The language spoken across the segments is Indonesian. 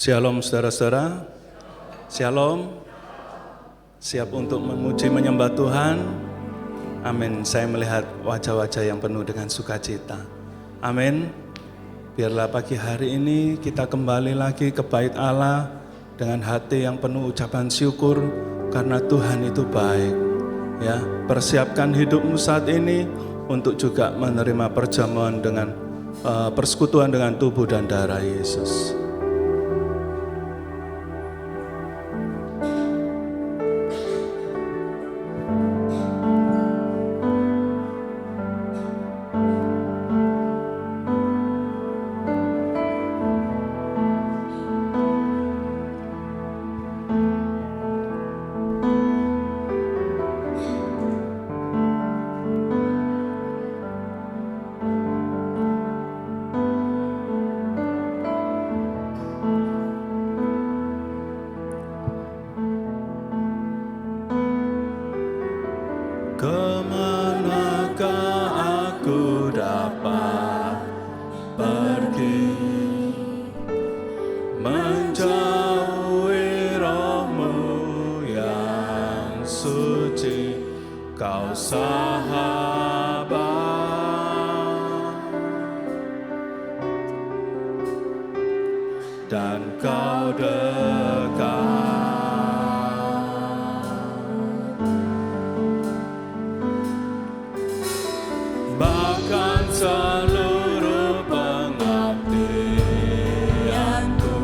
Shalom saudara-saudara, Shalom. Siap untuk memuji menyembah Tuhan? Amin. Saya melihat wajah-wajah yang penuh dengan sukacita. Amin. Biarlah pagi hari ini kita kembali lagi ke bait Allah dengan hati yang penuh ucapan syukur karena Tuhan itu baik. Ya, persiapkan hidupmu saat ini untuk juga menerima perjamuan dengan persekutuan dengan tubuh dan darah Yesus. Kemanakah aku dapat pergi, menjauhi roh-Mu yang suci, Kau sahabat, dan Kau dekat. Bahkan seluruh pengabdianku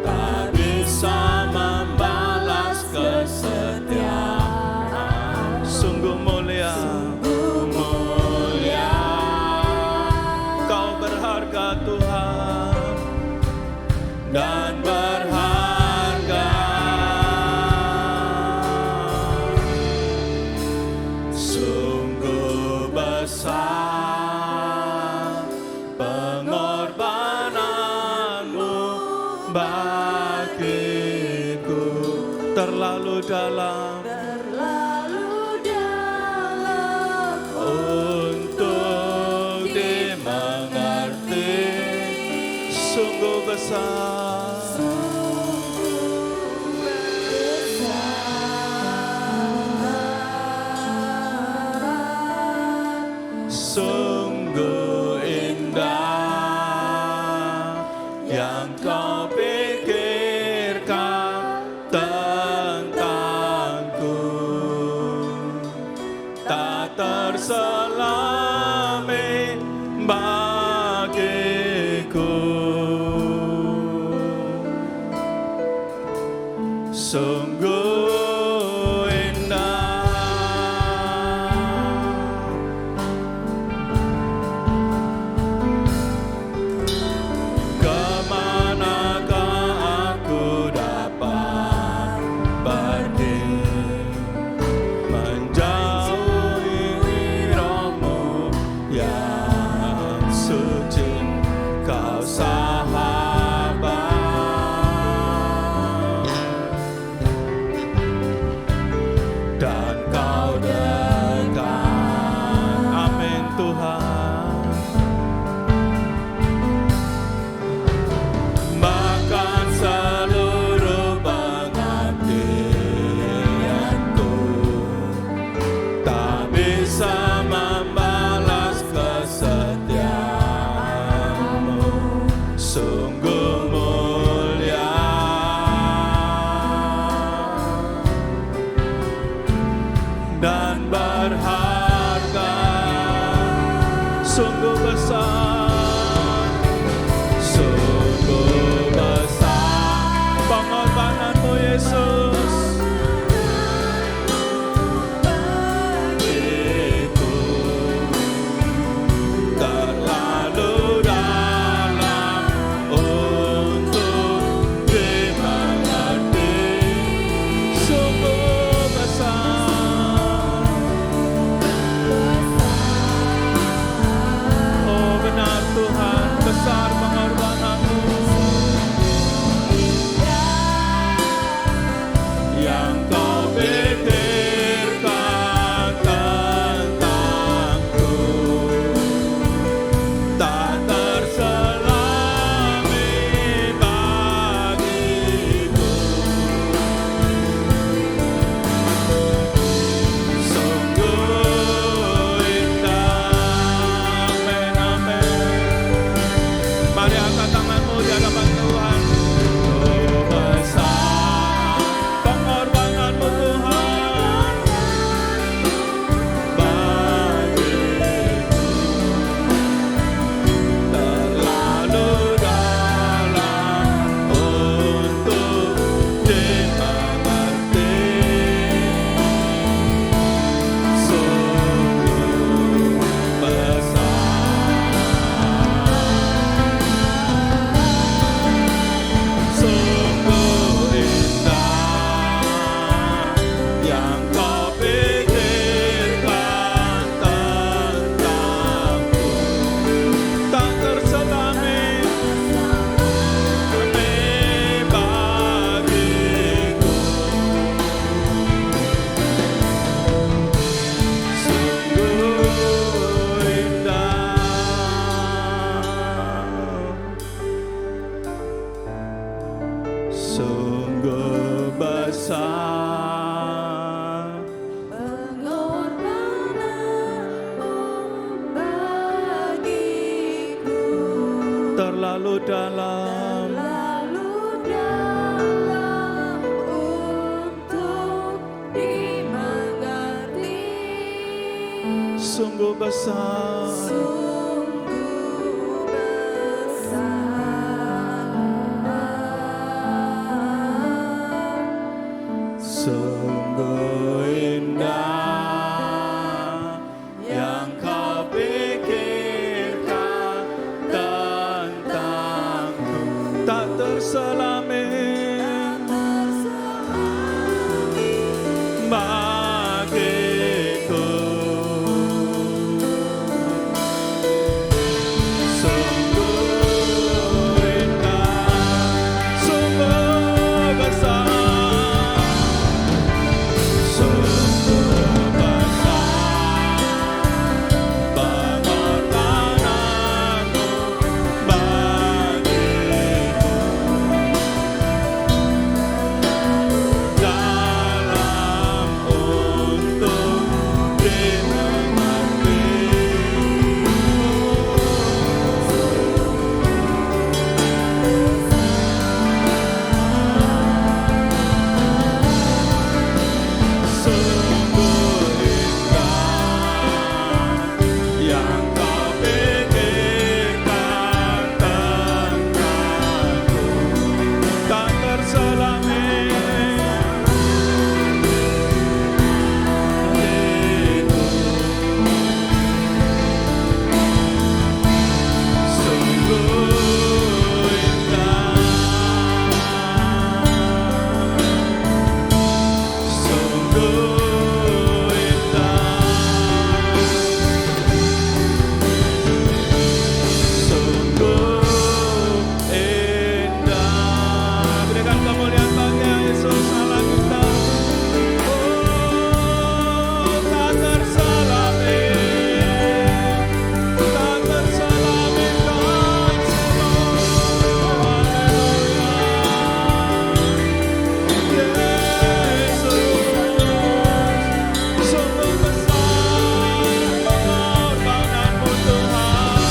tak bisa membalas kesetiaan. Sungguh mulia, Kau berharga Tuhan, dan berharga. Sungguh besar pengorbananmu bagiku, terlalu dalam untuk dimengerti. Sungguh besar, sungguh indah yang Kau pikirkan tentangku, tak terselami bagiku. Sungguh indah. Kemanakah aku dapat pergi, menjauhi roh-Mu yang suci, Kau sahabat, besar, pengorbananmu bagiku terlalu dalam, untuk dimengerti. sungguh besar, Sungguh besar, sungguh indah yang kau pikirkan tentangku, tak terselami bagiku. Sungguh indah, sungguh besar, sungguh besar pengorbananmu bagiku, dalam untuk dimengerti. Sungguh indah yang kau pikirkan tentangku, tak terselami hatiku. Sungguh indah, sungguh indah, sungguh indah. Berikan kemuliaan bagi Yesus Allah kita. Oh, tak terselami, tak terselami kasih-Mu. Haleluya. Yesus, sungguh besar pengorbananmu Tuhan.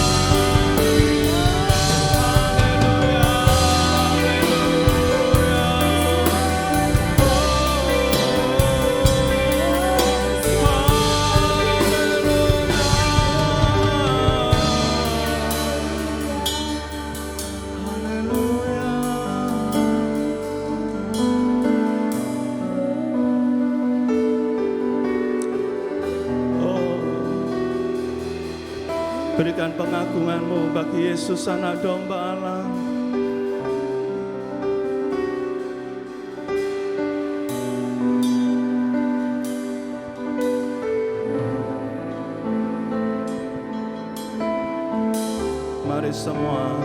Haleluya, berikan pengagunganmu bagi Yesus Anak Domba Allah. Mari semua.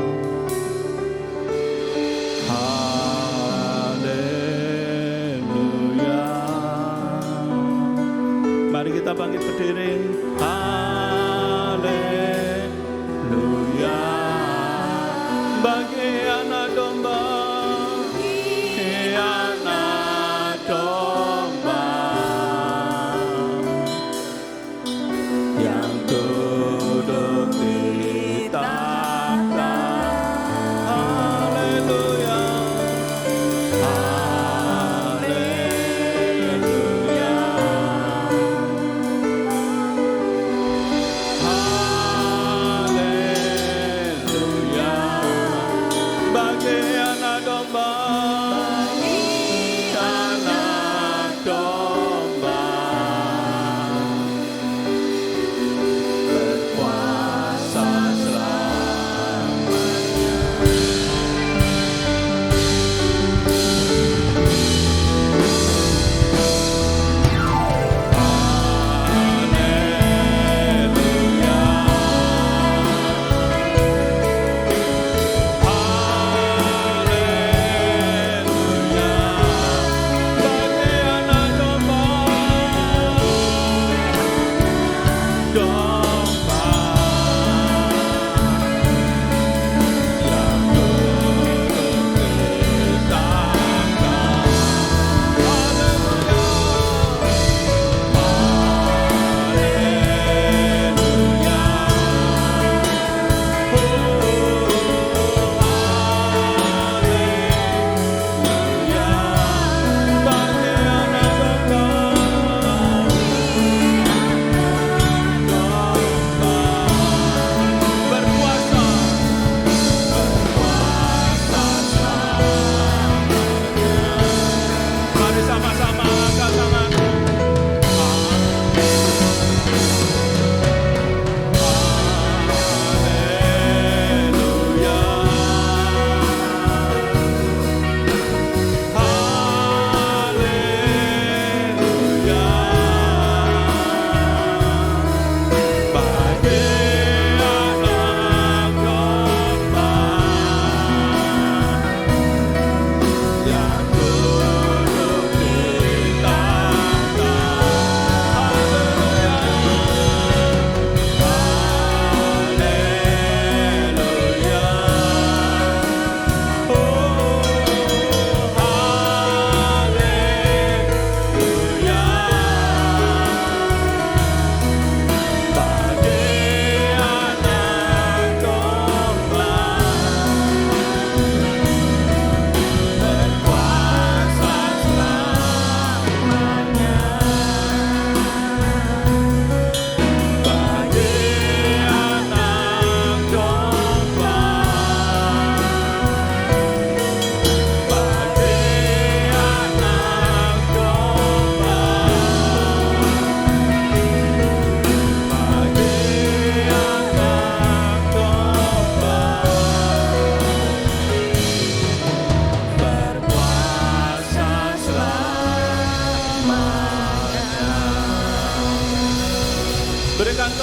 Haleluya. Mari kita bangkit berdiri. Haleluya. Bagi anak domba, anak domba yang duduk di tahta. Haleluya. Haleluya.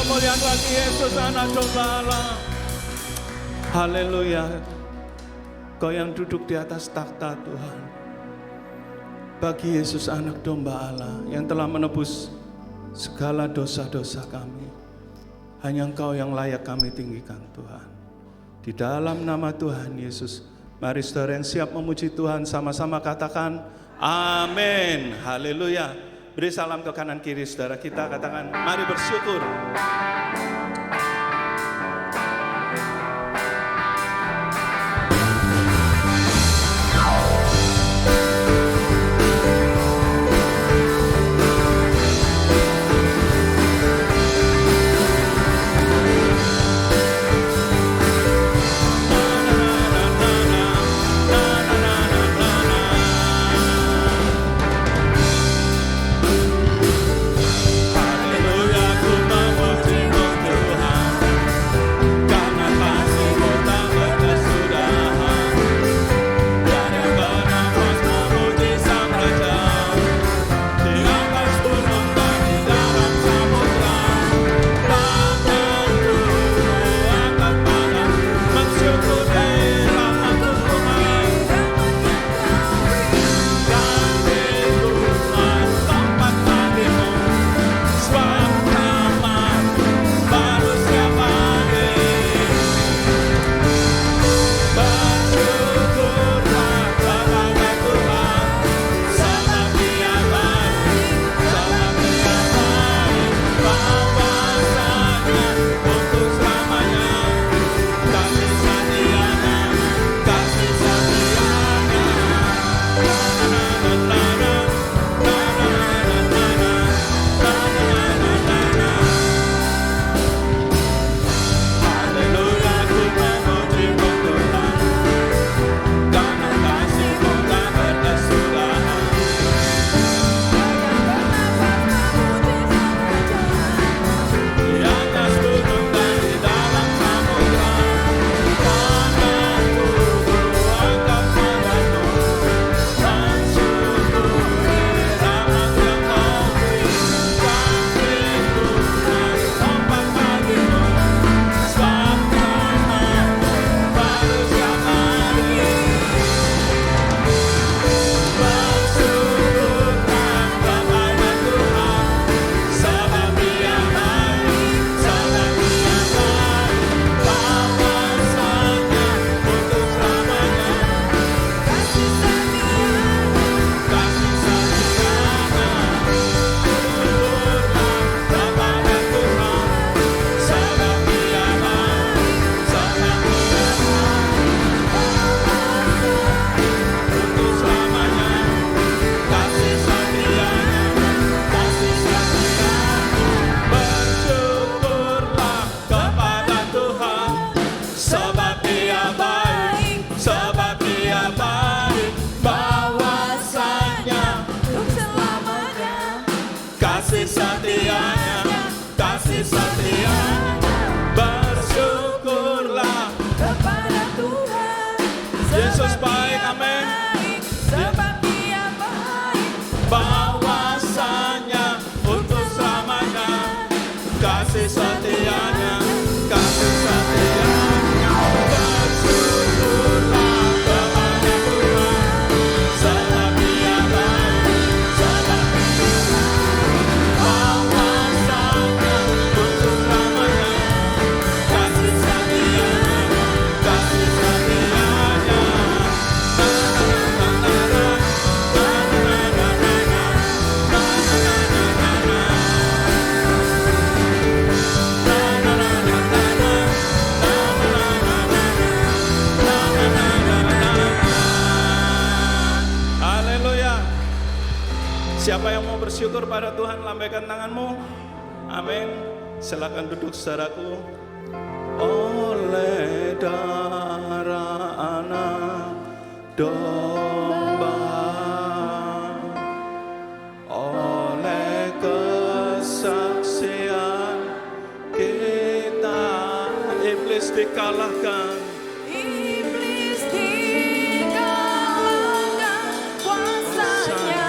kemuliaan bagi Yesus anak domba Allah. Haleluya. Kau yang duduk di atas takhta Tuhan. Bagi Yesus anak domba Allah yang telah menebus segala dosa-dosa kami. Hanya Engkau yang layak kami tinggikan Tuhan. Di dalam nama Tuhan Yesus, mari saudara yang siap memuji Tuhan sama-sama katakan amin. Haleluya. Beri salam ke kanan kiri saudara kita, katakan mari bersyukur. Siapa yang mau bersyukur pada Tuhan, lambaikan tanganmu. Amin. Silakan duduk saudaraku. Oleh darah anak domba, oleh kesaksian kita, iblis dikalahkan. Iblis dikalahkan, kuasanya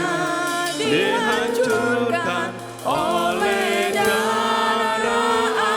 dihancurkan oleh darah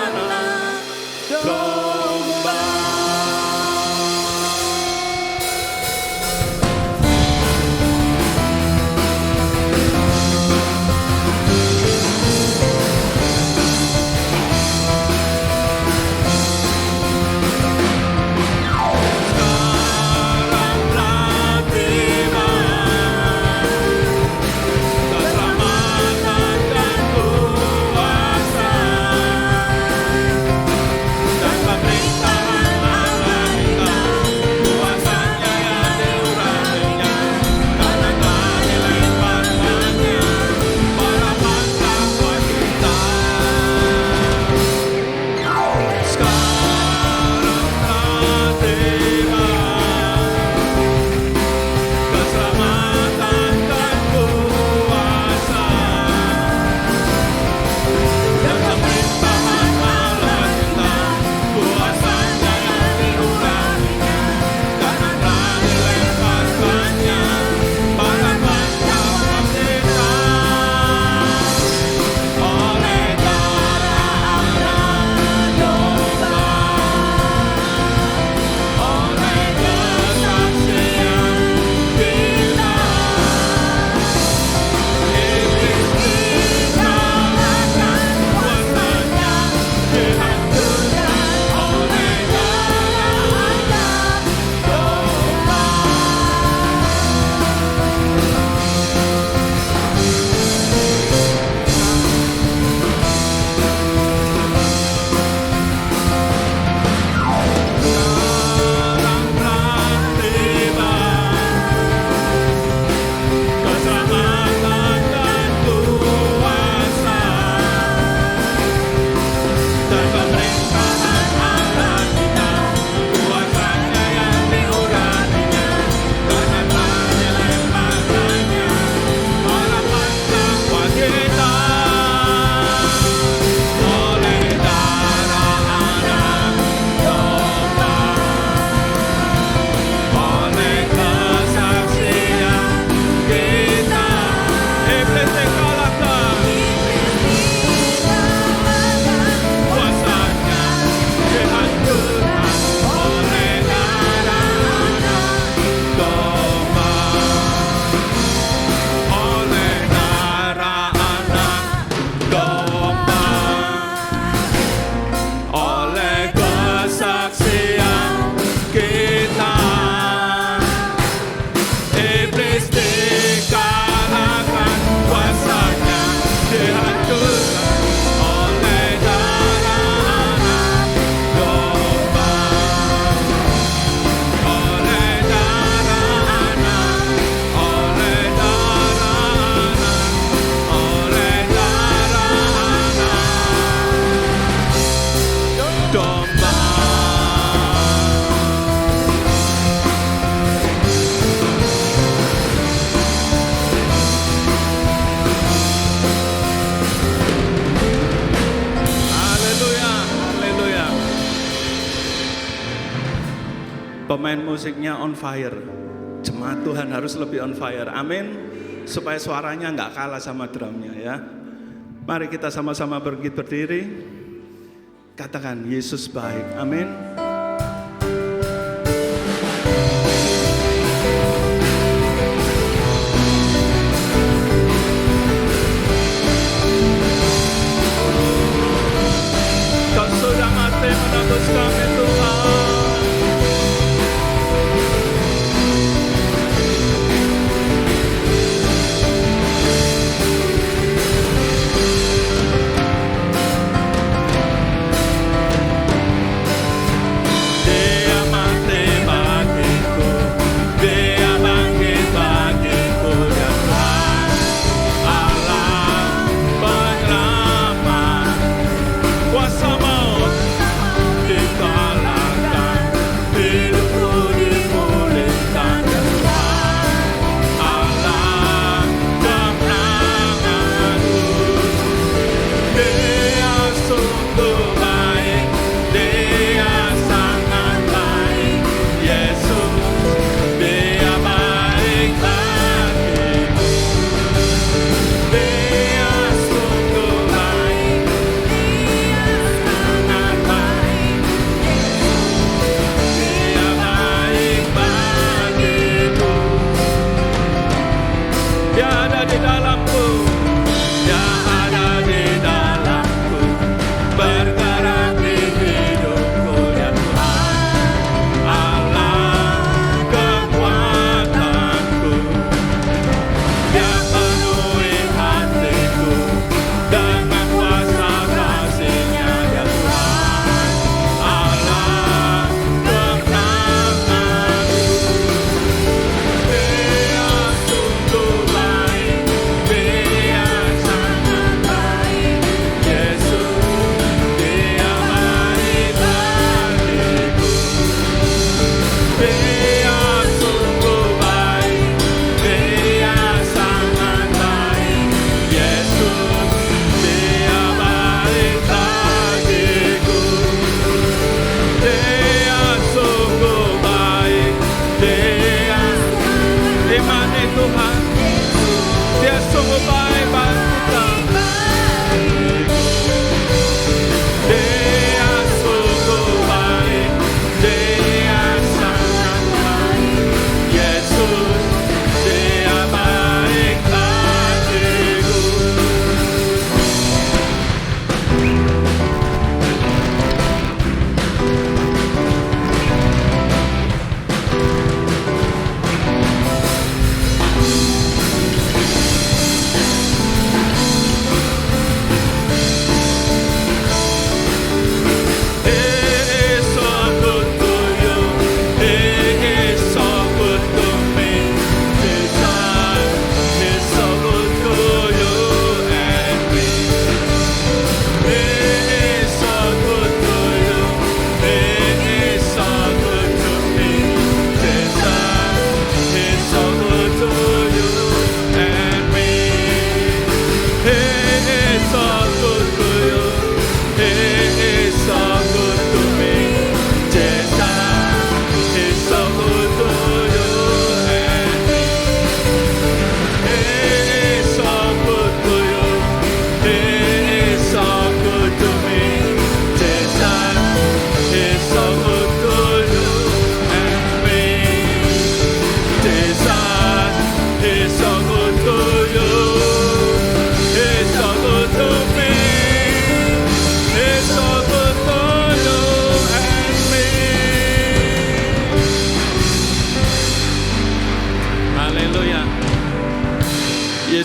pemain musiknya on fire. Jemaat Tuhan harus lebih on fire. Amin. Supaya suaranya nggak kalah sama drumnya ya. Mari kita sama-sama berdiri. Katakan Yesus baik. Amin. Kau sudah mati menebus kami Tuhan.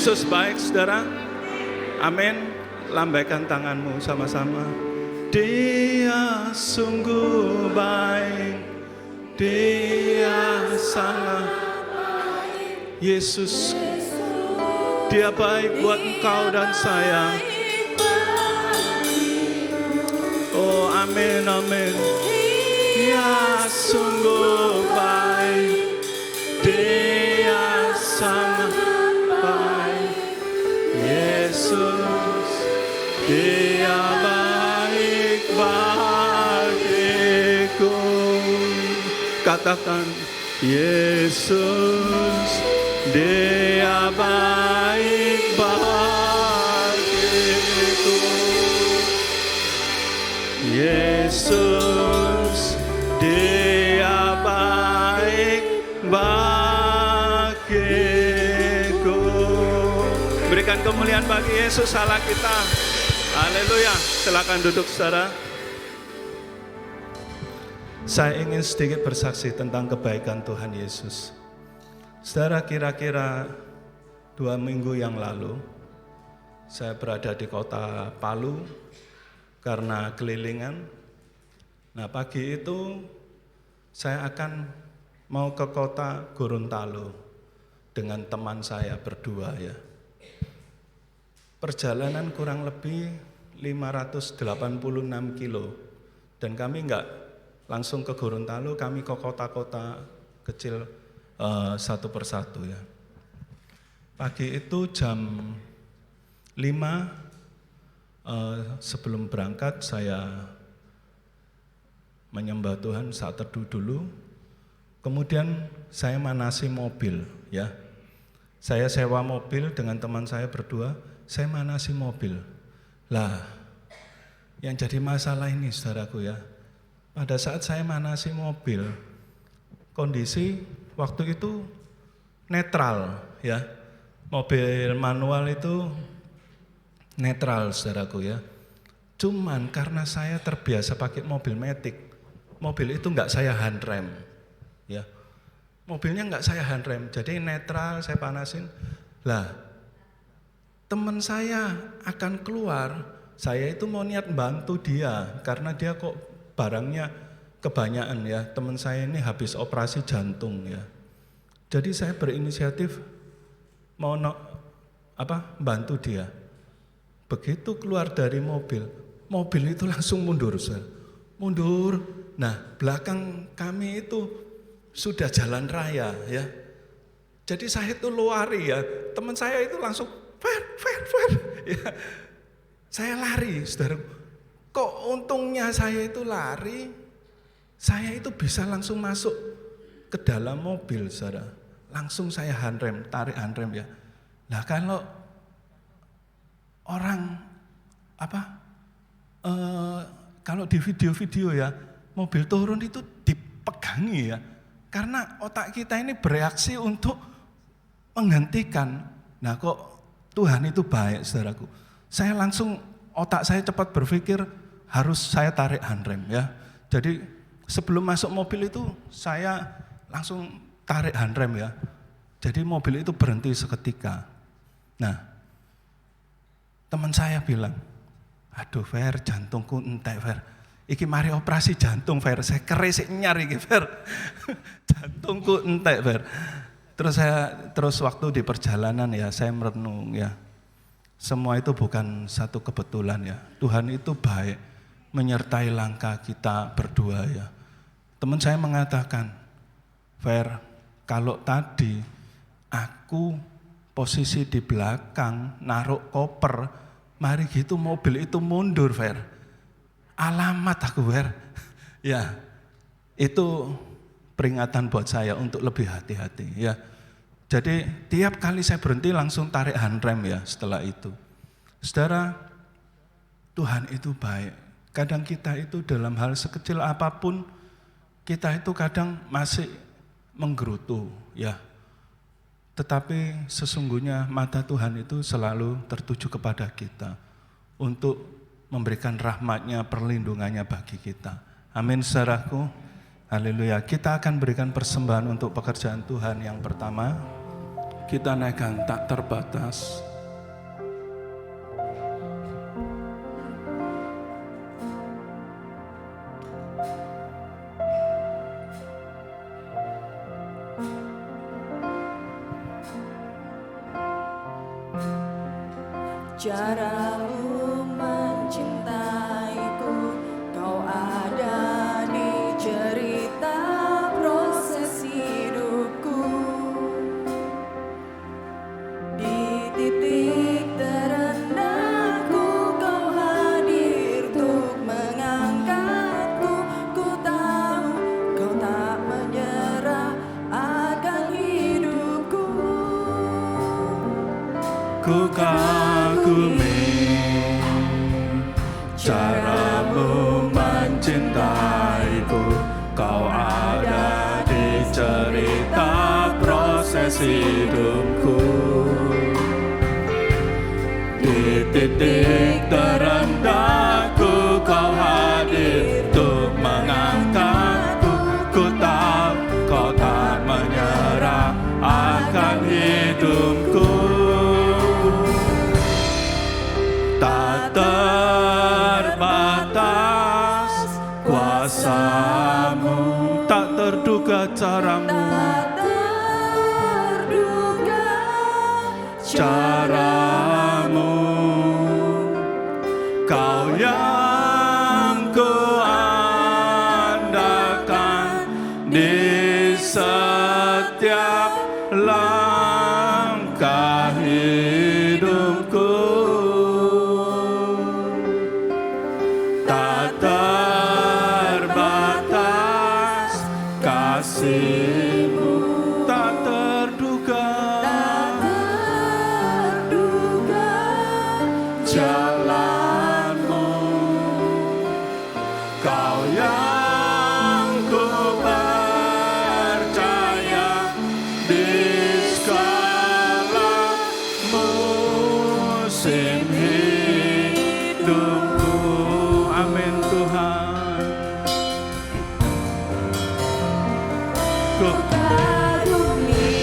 Yesus baik, saudara. Amin. Lambaikan tanganmu sama-sama. Dia sungguh baik, Dia sangat baik. Yesus, Dia baik buat engkau dan saya. Oh, amin, amin. Dia sungguh baik, Dia sangat baik. Yesus, Dia baik bagiku. katakan, Yesus, Dia baik bagiku. Yesus, Dia baik bagiku. Berikan kemuliaan bagi Yesus Allah kita. Haleluya. Silakan duduk saudara. Saya ingin sedikit bersaksi tentang kebaikan Tuhan Yesus. Saudara, kira-kira 2 minggu yang lalu, saya berada di kota Palu karena kelilingan. Nah, pagi itu saya akan mau ke kota Gorontalo dengan teman saya berdua ya. Perjalanan kurang lebih 586 kilo. Dan kami enggak langsung ke Gorontalo, kami ke kota-kota kecil satu persatu ya. Pagi itu jam 5 sebelum berangkat saya menyembah Tuhan saat teduh dulu. Kemudian saya manasi mobil ya. Saya sewa mobil dengan teman saya berdua, saya manasi mobil. Lah, yang jadi masalah ini saudaraku ya. Pada saat saya manasi mobil, kondisi waktu itu netral ya. Mobil manual itu netral saudaraku ya. Cuman karena saya terbiasa pakai mobil matic, mobil itu enggak saya handrem ya. Mobilnya enggak saya handrem, jadi netral saya panasin. Lah, teman saya akan keluar, saya itu mau niat bantu dia karena dia kok barangnya kebanyakan ya. Teman saya ini habis operasi jantung ya. Jadi saya berinisiatif mau bantu dia. Begitu keluar dari mobil, mobil itu langsung mundur, mundur. Nah, belakang kami itu sudah jalan raya ya. Jadi saya itu lari ya. Teman saya itu langsung Fer ya. Saya lari, saudara. Kok untungnya saya itu lari, saya itu bisa langsung masuk ke dalam mobil, saudara. Langsung saya handrem, tarik handrem ya. Nah kalau orang kalau di video-video ya, mobil turun itu dipegangi ya. Karena otak kita ini bereaksi untuk menghentikan. Nah kok Tuhan itu baik saudaraku. Saya langsung otak saya cepat berpikir harus saya tarik handrem ya. Jadi sebelum masuk mobil itu saya langsung tarik handrem ya. Jadi mobil itu berhenti seketika. Nah, teman saya bilang, aduh Fer, jantungku entek Fer. Iki mari operasi jantung Fer, saya keris nyari iki Fer. Jantungku entek Fer. Terus waktu di perjalanan ya saya merenung ya. Semua itu bukan satu kebetulan ya. Tuhan itu baik menyertai langkah kita berdua ya. Teman saya mengatakan, Fer, kalau tadi aku posisi di belakang naruh koper, mari gitu mobil itu mundur Fer. Alamat aku Fer. Ya, itu peringatan buat saya untuk lebih hati-hati ya. Jadi tiap kali saya berhenti langsung tarik handrem ya setelah itu. Saudara, Tuhan itu baik. Kadang kita itu dalam hal sekecil apapun, kita itu kadang masih menggerutu ya. Tetapi sesungguhnya mata Tuhan itu selalu tertuju kepada kita untuk memberikan rahmat-Nya, perlindungannya bagi kita. Amin saudaraku. Haleluya. Kita akan berikan persembahan untuk pekerjaan Tuhan yang pertama. Kita naikkan tak terbatas. Caramu mencintaiku, kau ada di cerita proses hidupku. Di titik terendahku, kau hadir untuk mengangkatku. Ku tahu kau tak menyerah. ku kagumi caramu mencintaiku. Kau ada di cerita proses hidupku. Di titik terendahku kau hadir untuk mengangkatku. Ku tahu kau tak menyerah akan hidupku. Tak terbatas kuasamu, tak terduga caramu, terduga caramu. Kau yang kuandalkan di setiap langkah hidupku. Tak terbatas kasih-Mu, tak terduga jalan-Mu. Kau yang ku percaya di segala musim hidupku. Amin Tuhan. Ku kagumi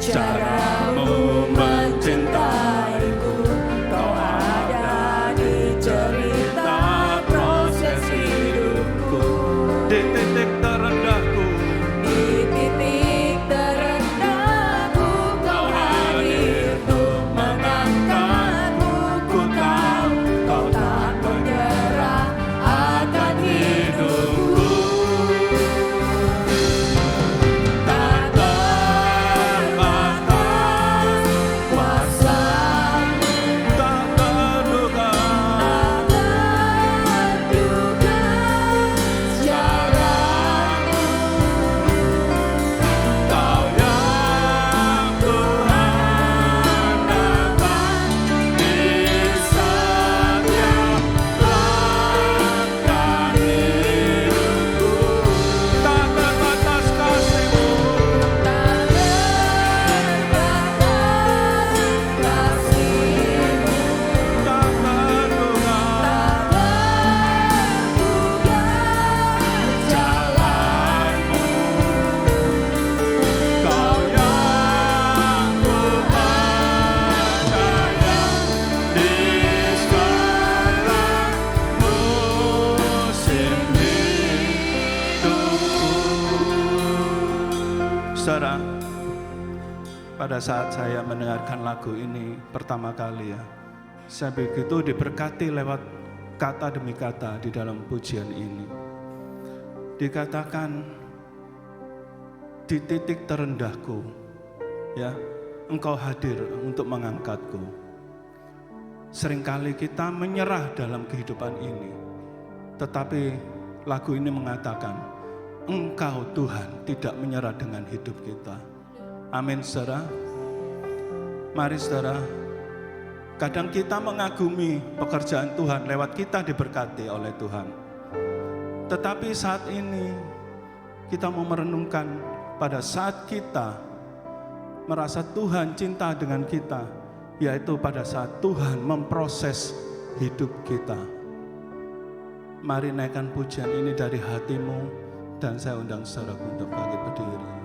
caramu mencintaiku. Kau ada di cerita proses hidupku. di titik terendahku, Di titik terendahku kau hadir untuk mengangkatku. Ku tahu kau tak menyerah akan hidupku. Tak terbatas kuasa-Mu, tak terduga terduga cara-Mu. Kau yang kuandalkan di setiap langkah hidupku. Tak terbatas kasih-Mu, Tak terbatas kasih-Mu, tak terduga terduga jalan-Mu. Kau yang kupercaya di segala musim hidupku. Saudara, pada saat saya mendengarkan lagu ini pertama kali ya, saya begitu diberkati lewat kata demi kata di dalam pujian ini. Dikatakan di titik terendahku, ya, Engkau hadir untuk mengangkatku. Seringkali kita menyerah dalam kehidupan ini, tetapi lagu ini mengatakan, Engkau Tuhan tidak menyerah dengan hidup kita. Amin, saudara. Mari saudara, kadang kita mengagumi pekerjaan Tuhan lewat kita diberkati oleh Tuhan. Tetapi saat ini kita mau merenungkan pada saat kita merasa Tuhan cinta dengan kita, yaitu pada saat Tuhan memproses hidup kita. Mari naikkan pujian ini dari hatimu, dan saya undang saudara untuk bangkit berdiri.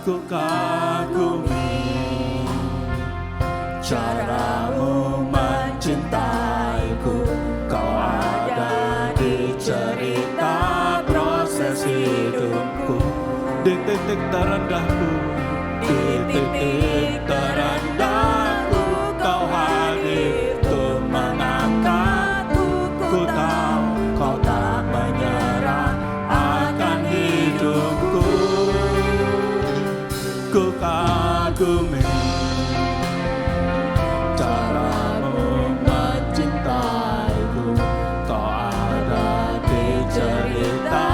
Ku kagumi caramu mencintaiku. Kau ada di cerita proses hidupku. Di titik terendahku, di titik terendahku kau hadir untuk mengangkatku. Ku tahu kau tak menyerah akan hidupku. Ku kagumi caramu mencintaiku. Kau ada di cerita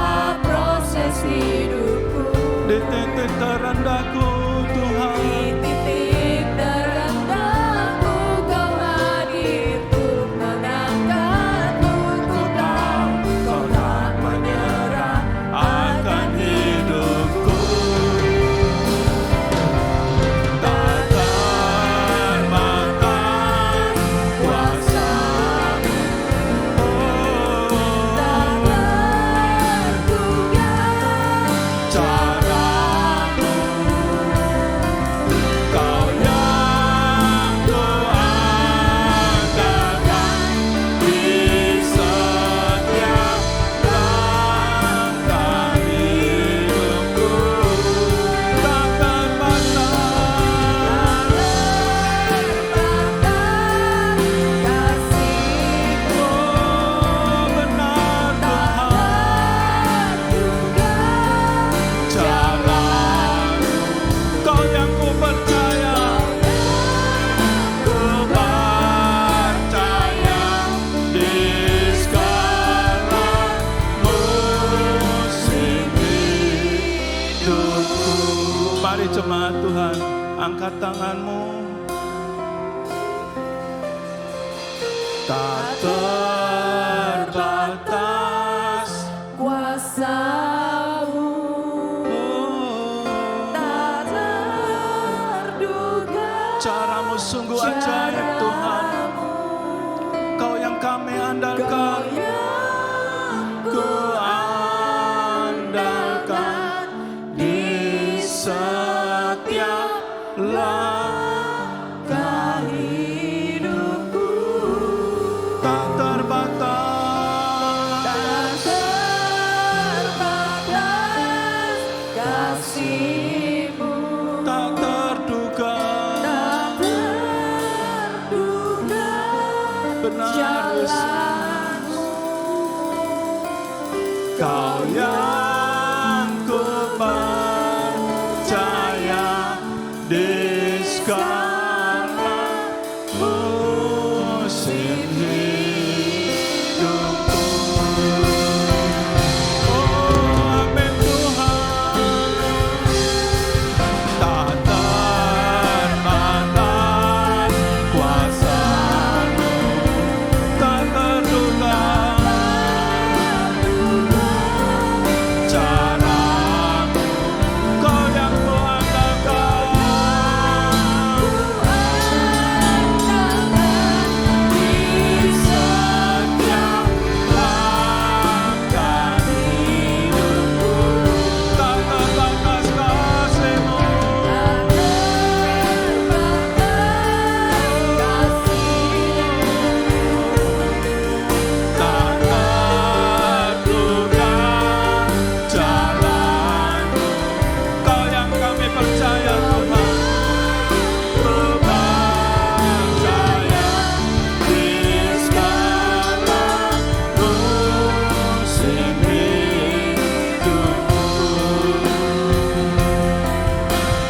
terendahku Tuhan. Di titik terendahku Kau hadir untuk mengangkatku. Ku tahu Kau tak menyerah Akan hidupku tak terbatas kuasa-Mu. tak terduga. Cara-Mu, Kau yang Kuandalkan di setiap langkah hidupku. Tak terbatas Kasih-Mu oh benar Tuhan. Jalan-Mu, Kau yang ku percaya, ku percaya di segala musim hidupku. Mari jemaat Tuhan, angkat tanganmu. Tak terbatas kuasa-Mu oh, tak terduga. Cara-Mu sungguh ajaib Tuhan. Kau yang kami andalkan, ku andalkan di setiap langkah hidupku. Tak terbatas terbatas kasih-Mu tak terduga. tak terduga. Benar Yesus. Jalan-Mu Kau yang ku percaya di segala musim hidupku. Oh amin Tuhan. Tak terbatas kuasa-Mu, tak terduga. Cara-Mu, Kau yang kuandalkan di setiap langkah hidupku. Tak terbatas kasih-Mu, tak terduga. Jalan-Mu, Kau yang kami percaya Tuhan. Ku percaya di segala musim hidupku.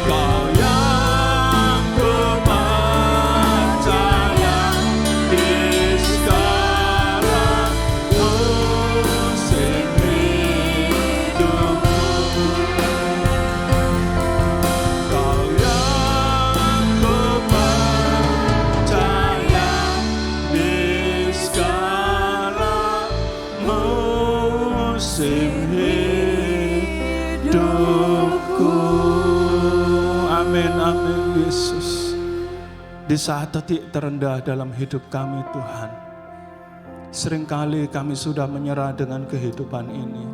Kau yang ku percaya di segala musim hidupku. Kau yang ku percaya di segala musim hidupku. Amin, amin Yesus. Di saat titik terendah dalam hidup kami Tuhan, seringkali kami sudah menyerah dengan kehidupan ini.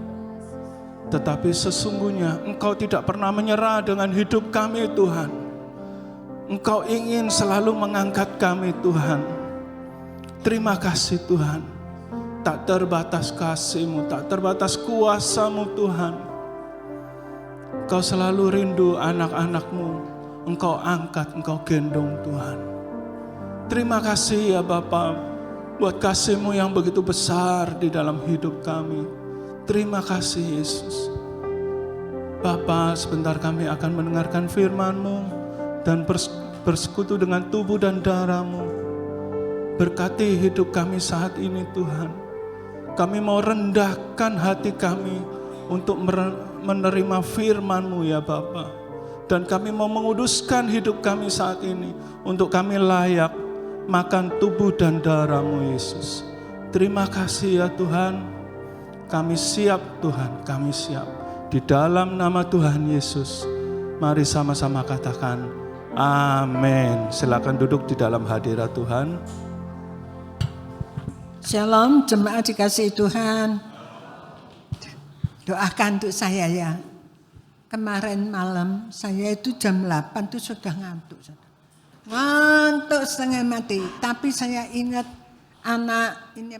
Tetapi sesungguhnya Engkau tidak pernah menyerah dengan hidup kami Tuhan. Engkau ingin selalu mengangkat kami Tuhan. Terima kasih Tuhan. Tak terbatas kasih-Mu, tak terbatas kuasa-Mu Tuhan. Engkau selalu rindu anak-anak-Mu. Engkau angkat, Engkau gendong Tuhan. Terima kasih ya Bapa, buat kasih-Mu yang begitu besar di dalam hidup kami. Terima kasih Yesus. Bapa, sebentar kami akan mendengarkan firman-Mu dan bersekutu dengan tubuh dan darah-Mu. Berkati hidup kami saat ini Tuhan. Kami mau rendahkan hati kami untuk menerima firman-Mu ya Bapa. Dan kami mau menguduskan hidup kami saat ini untuk kami layak makan tubuh dan darah-Mu Yesus. Terima kasih ya Tuhan. Kami siap Tuhan, kami siap. Di dalam nama Tuhan Yesus, mari sama-sama katakan amin. Silakan duduk di dalam hadirat Tuhan. Shalom, jemaat dikasihi Tuhan. Doakan untuk saya ya. Kemarin malam saya itu jam 8 itu sudah ngantuk. Ngantuk setengah mati. Tapi saya ingat anak ini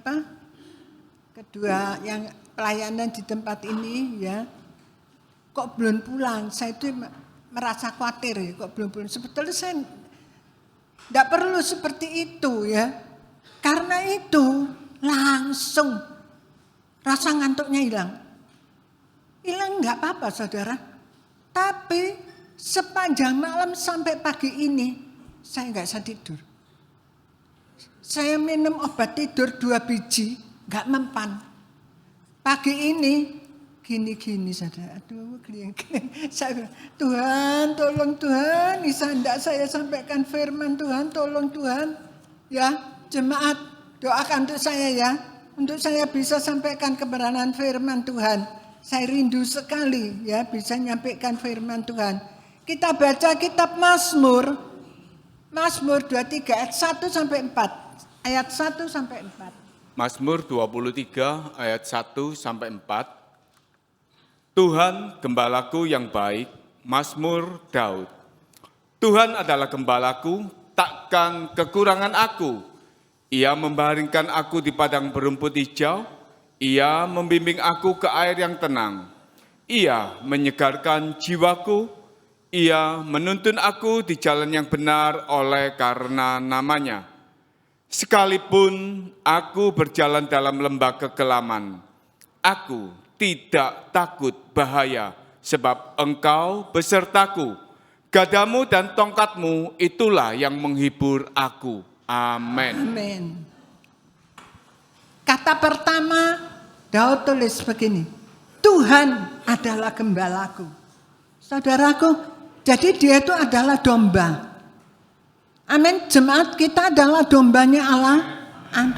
kedua yang pelayanan di tempat ini ya. Kok belum pulang? Saya itu merasa khawatir ya, kok belum pulang. Sebetulnya saya tidak perlu seperti itu ya. Karena itu langsung rasa ngantuknya hilang. Hilang enggak apa-apa saudara. Tapi sepanjang malam sampai pagi ini saya enggak bisa tidur. Saya minum obat tidur 2 biji, enggak mempan. Pagi ini gini saudara. Aduh, gini. Saya bilang, Tuhan, tolong Tuhan, bisa enggak saya sampaikan firman Tuhan, tolong Tuhan. Ya, jemaat, doakan untuk saya ya. Untuk saya bisa sampaikan kebenaran firman Tuhan. Saya rindu sekali ya bisa nyampaikan firman Tuhan. Kita baca kitab Mazmur 23 ayat 1 sampai 4. Ayat 1 sampai 4. Mazmur 23 ayat 1 sampai 4. Tuhan gembalaku yang baik, Mazmur Daud. Tuhan adalah gembalaku, takkan kekurangan aku. Ia membaringkan aku di padang berumput hijau. Ia membimbing aku ke air yang tenang. Ia menyegarkan jiwaku. Ia menuntun aku di jalan yang benar oleh karena namanya. Sekalipun aku berjalan dalam lembah kekelaman, aku tidak takut bahaya, sebab Engkau besertaku. Gadamu dan tongkatmu itulah yang menghibur aku. Amin. Amin. Kata pertama Daud tulis begini, Tuhan adalah gembalaku. Saudaraku, jadi dia itu adalah domba. Amin, jemaat kita adalah dombanya Allah,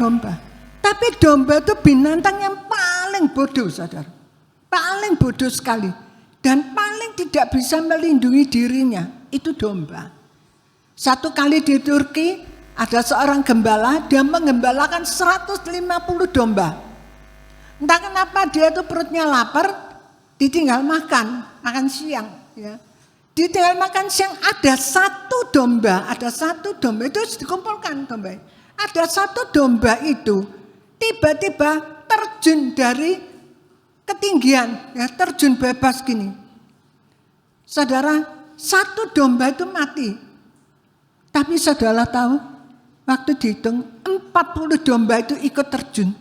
domba. Tapi domba itu binatang yang paling bodoh, saudara. Paling bodoh sekali. Dan paling tidak bisa melindungi dirinya, itu domba. Satu kali di Turki, ada seorang gembala, dia menggembalakan 150 domba. Entah kenapa dia itu perutnya lapar, ditinggal makan siang. Ya. Ditinggal makan siang, ada satu domba itu dikumpulkan domba. Ada satu domba itu tiba-tiba terjun dari ketinggian, ya, terjun bebas gini. Saudara, satu domba itu mati. Tapi saudara tahu, waktu dihitung 40 domba itu ikut terjun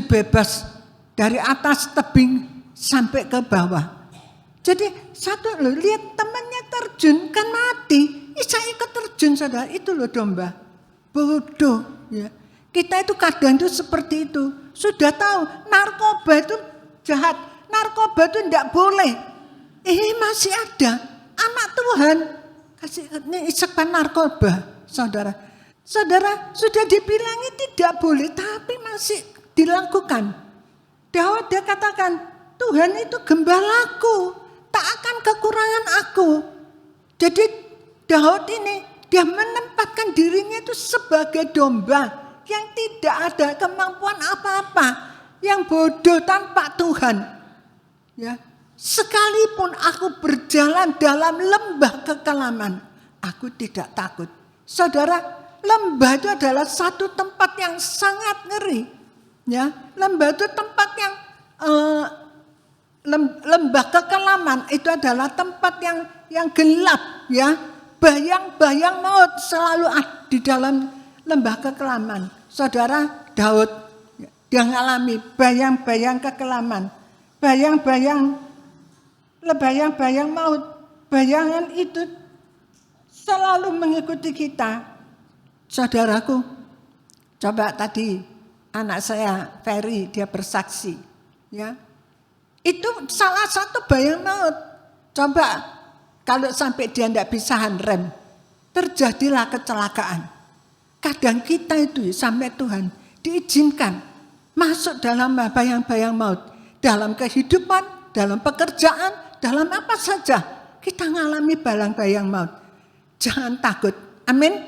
bebas dari atas tebing sampai ke bawah. Jadi lihat temannya terjun kan mati, saya ikut terjun saudara, itu loh domba. Bodoh ya. Kita itu kadang itu seperti itu. Sudah tahu narkoba itu jahat, narkoba itu tidak boleh. Masih ada anak Tuhan kasih isep narkoba, saudara. Saudara sudah dibilangi tidak boleh, tapi masih dilakukan. Daud dia katakan, Tuhan itu gembalaku, tak akan kekurangan aku. Jadi Daud ini dia menempatkan dirinya itu sebagai domba yang tidak ada kemampuan apa-apa, yang bodoh tanpa Tuhan. Ya, sekalipun aku berjalan dalam lembah kekelaman, aku tidak takut. Saudara, lembah itu adalah satu tempat yang sangat ngeri. Ya, lembah itu tempat yang lembah kekelaman itu adalah tempat yang gelap, ya. Bayang-bayang maut selalu ada di dalam lembah kekelaman. Saudara, Daud dia mengalami bayang-bayang kekelaman, bayang-bayang maut. Bayangan itu selalu mengikuti kita. Saudaraku, coba tadi anak saya Ferry dia bersaksi, ya. Itu salah satu bayang maut. Coba Kalau sampai dia tidak bisa handrem, terjadilah kecelakaan. Kadang kita itu sampai Tuhan diizinkan masuk dalam bayang-bayang maut. Dalam kehidupan, dalam pekerjaan, dalam apa saja. Kita mengalami bayang-bayang maut. Jangan takut. Amin.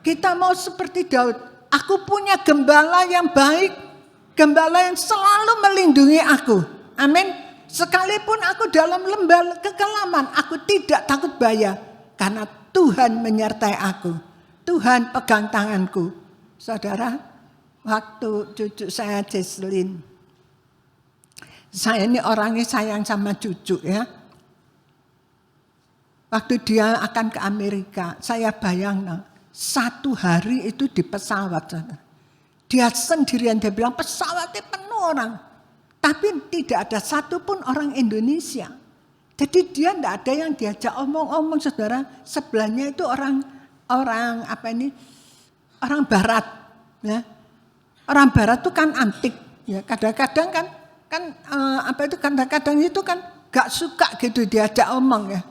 Kita mau seperti Daud. Aku punya gembala yang baik. Gembala yang selalu melindungi aku. Amin. Sekalipun aku dalam lembah kekelaman, aku tidak takut bahaya. Karena Tuhan menyertai aku. Tuhan pegang tanganku. Saudara, waktu cucu saya Jesslyn, saya ini orangnya sayang sama cucu ya. Waktu dia akan ke Amerika, saya bayang satu hari itu di pesawat. Dia sendirian, dia bilang pesawatnya penuh orang. Tapi tidak ada satupun orang Indonesia. Jadi dia tidak ada yang diajak omong-omong, saudara. Sebelahnya itu orang Barat. Ya. Orang Barat itu kan antik. Ya. Kadang-kadang kadang-kadang itu kan gak suka gitu diajak omong ya.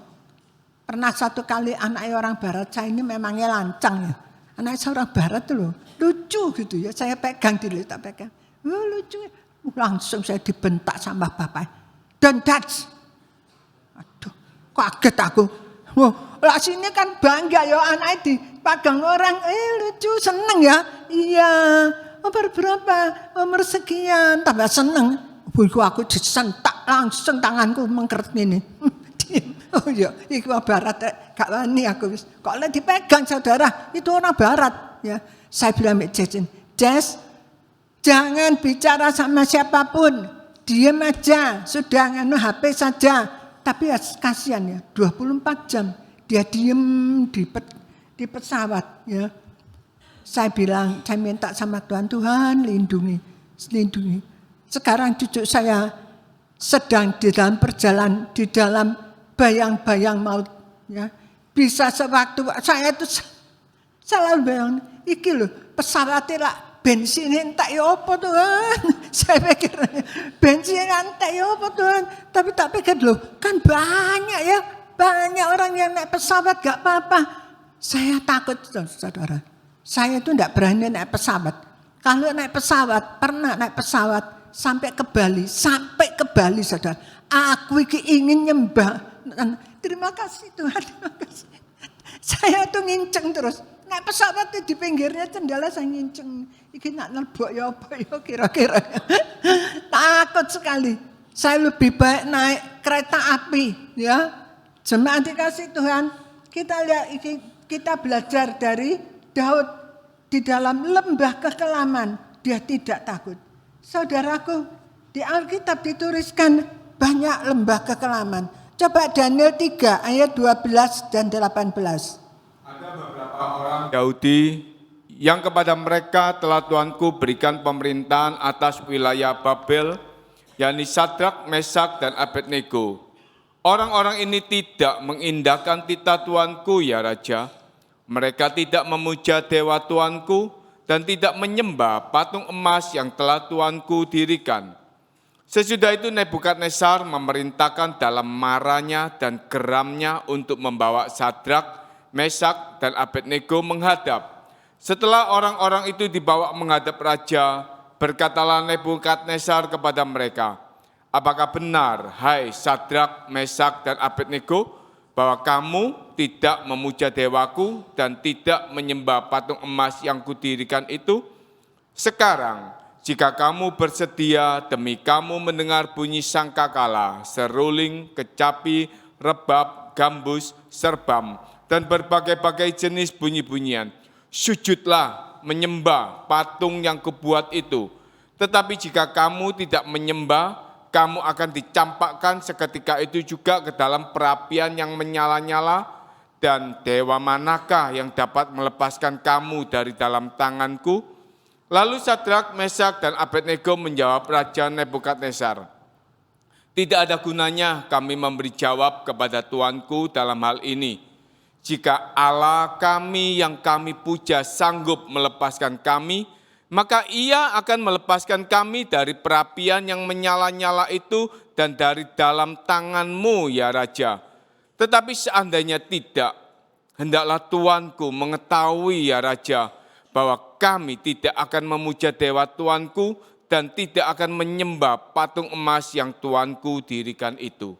Pernah satu kali anaknya orang Barat, saya ini memangnya lancang ya. Anak saya orang Barat tuh loh, lucu gitu ya. Saya pegang dulu, tak pegang. Lucu. Langsung saya dibentak sama bapak. Don't touch. Aduh, kaget aku. Lah sini kan bangga ya anaknya dipegang orang. Lucu, seneng ya. Iya. Umur berapa? Umur sekian. Tambah seneng. Aku disentak langsung tanganku mengkeret ini. Oh iya, itu Barat, gak wani aku. Kok lah dipegang saudara, itu orang Barat. Ya, saya bilang Jess, jangan bicara sama siapapun, diam aja, sudah nganu HP saja. Tapi ya kasihan ya, 24 jam dia diem di pesawat. Ya, saya bilang, saya minta sama Tuhan lindungi. Sekarang cucu saya sedang di dalam perjalanan, di dalam bayang-bayang maut, ya. Bisa sewaktu saya itu selalu bayang, iki loh pesawatnya lah bensin entek ya apa Tuhan. Saya pikir bensin entek ya apa Tuhan. Tapi tak pikir loh kan banyak ya, banyak orang yang naik pesawat gak apa-apa. Saya takut saudara. Saya itu enggak berani naik pesawat. Kalau naik pesawat, pernah naik pesawat sampai ke Bali saudara. Aku ingin nyembah. Terima kasih Tuhan, terima kasih. Saya tuh nginceng terus. Naik pesawat tuh di pinggirnya jendela saya nginceng. Iki nak nelbok ya apa ya kira-kira. Takut sekali. Saya lebih baik naik kereta api ya. Jemaat dikasih Tuhan. Kita lihat kita belajar dari Daud di dalam lembah kekelaman. Dia tidak takut. Saudaraku, di Alkitab dituliskan banyak lembah kekelaman. Coba Daniel 3 ayat 12 dan 18. Ada beberapa orang Yahudi yang kepada mereka telah Tuanku berikan pemerintahan atas wilayah Babel, yakni Sadrak, Mesak, dan Abednego. Orang-orang ini tidak mengindahkan titah Tuanku ya Raja. Mereka tidak memuja dewa Tuanku dan tidak menyembah patung emas yang telah Tuanku dirikan. Sesudah itu Nebukadnezar memerintahkan dalam marahnya dan geramnya untuk membawa Sadrak, Mesak, dan Abednego menghadap. Setelah orang-orang itu dibawa menghadap raja, berkatalah Nebukadnezar kepada mereka, apakah benar, hai Sadrak, Mesak, dan Abednego, bahwa kamu tidak memuja dewaku dan tidak menyembah patung emas yang kudirikan itu? Sekarang, jika kamu bersedia demi kamu mendengar bunyi sangkakala, seruling, kecapi, rebab, gambus, serbam, dan berbagai-bagai jenis bunyi-bunyian, sujudlah menyembah patung yang kubuat itu. Tetapi jika kamu tidak menyembah, kamu akan dicampakkan seketika itu juga ke dalam perapian yang menyala-nyala, dan dewa manakah yang dapat melepaskan kamu dari dalam tanganku? Lalu Sadrak, Mesak, dan Abednego menjawab Raja Nebukadnezar, tidak ada gunanya kami memberi jawab kepada Tuanku dalam hal ini. Jika Allah kami yang kami puja sanggup melepaskan kami, maka Ia akan melepaskan kami dari perapian yang menyala-nyala itu dan dari dalam tanganmu ya Raja. Tetapi seandainya tidak, hendaklah tuanku mengetahui ya Raja, bahwa kami tidak akan memuja dewa tuanku dan tidak akan menyembah patung emas yang tuanku dirikan itu.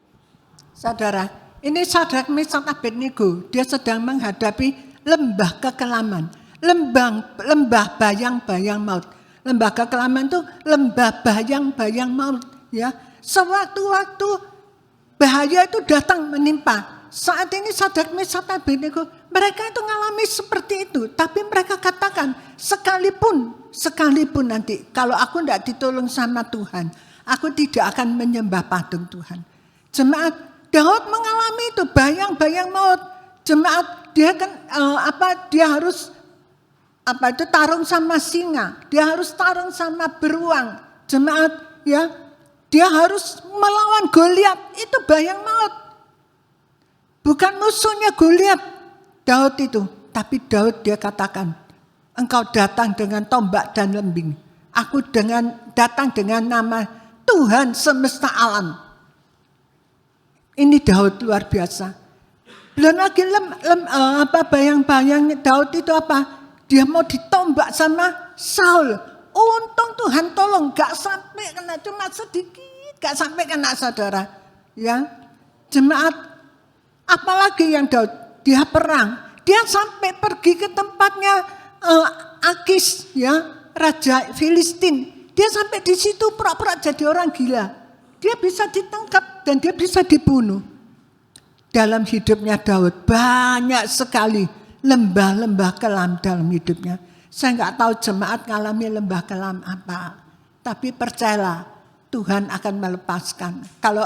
Saudara, ini Sadrak Mesak Abednego, dia sedang menghadapi lembah kekelaman, lembah bayang-bayang maut. Lembah kekelaman itu lembah bayang-bayang maut, ya. Sewaktu-waktu bahaya itu datang menimpa. Saat ini Sadrak Mesak Abednego, mereka itu mengalami seperti itu, tapi mereka katakan sekalipun nanti kalau aku tidak ditolong sama Tuhan, aku tidak akan menyembah patung Tuhan. Jemaat, Daud mengalami itu bayang-bayang maut. Jemaat, dia kan dia harus tarung sama singa, dia harus tarung sama beruang. Jemaat, ya, dia harus melawan Goliat, itu bayang maut. Bukan musuhnya Goliat Daud itu, tapi Daud dia katakan, engkau datang dengan tombak dan lembing, aku datang dengan nama Tuhan semesta alam. Ini Daud luar biasa. Belum lagi bayang-bayang Daud itu apa? Dia mau ditombak sama Saul. Untung Tuhan tolong, gak sampai kena, cuma sedikit, gak sampai kena, saudara. Ya, jemaat, apalagi yang Daud, dia perang, dia sampai pergi ke tempatnya Akis, ya, raja Filistin. Dia sampai di situ pura-pura jadi orang gila. Dia bisa ditangkap dan dia bisa dibunuh. Dalam hidupnya Daud banyak sekali lembah-lembah kelam dalam hidupnya. Saya nggak tahu jemaat ngalami lembah kelam apa. Tapi percayalah, Tuhan akan melepaskan. Kalau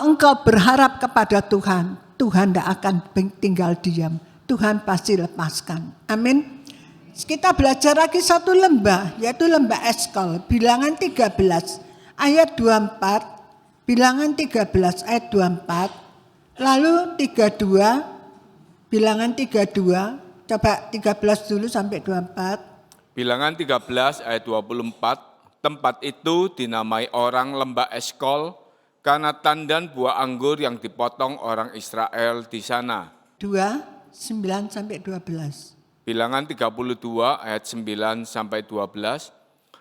engkau berharap kepada Tuhan, Tuhan tidak akan tinggal diam. Tuhan pasti lepaskan. Amin. Kita belajar lagi satu lembah, yaitu lembah Eskol. Bilangan 13 ayat 24. Bilangan 13 ayat 24. Lalu 32. Bilangan 32, coba 13 dulu sampai 24. Bilangan 13 ayat 24, tempat itu dinamai orang lembah Eskol karena tandan buah anggur yang dipotong orang Israel di sana. 2, 9 sampai 12. Bilangan 32 ayat 9 sampai 12.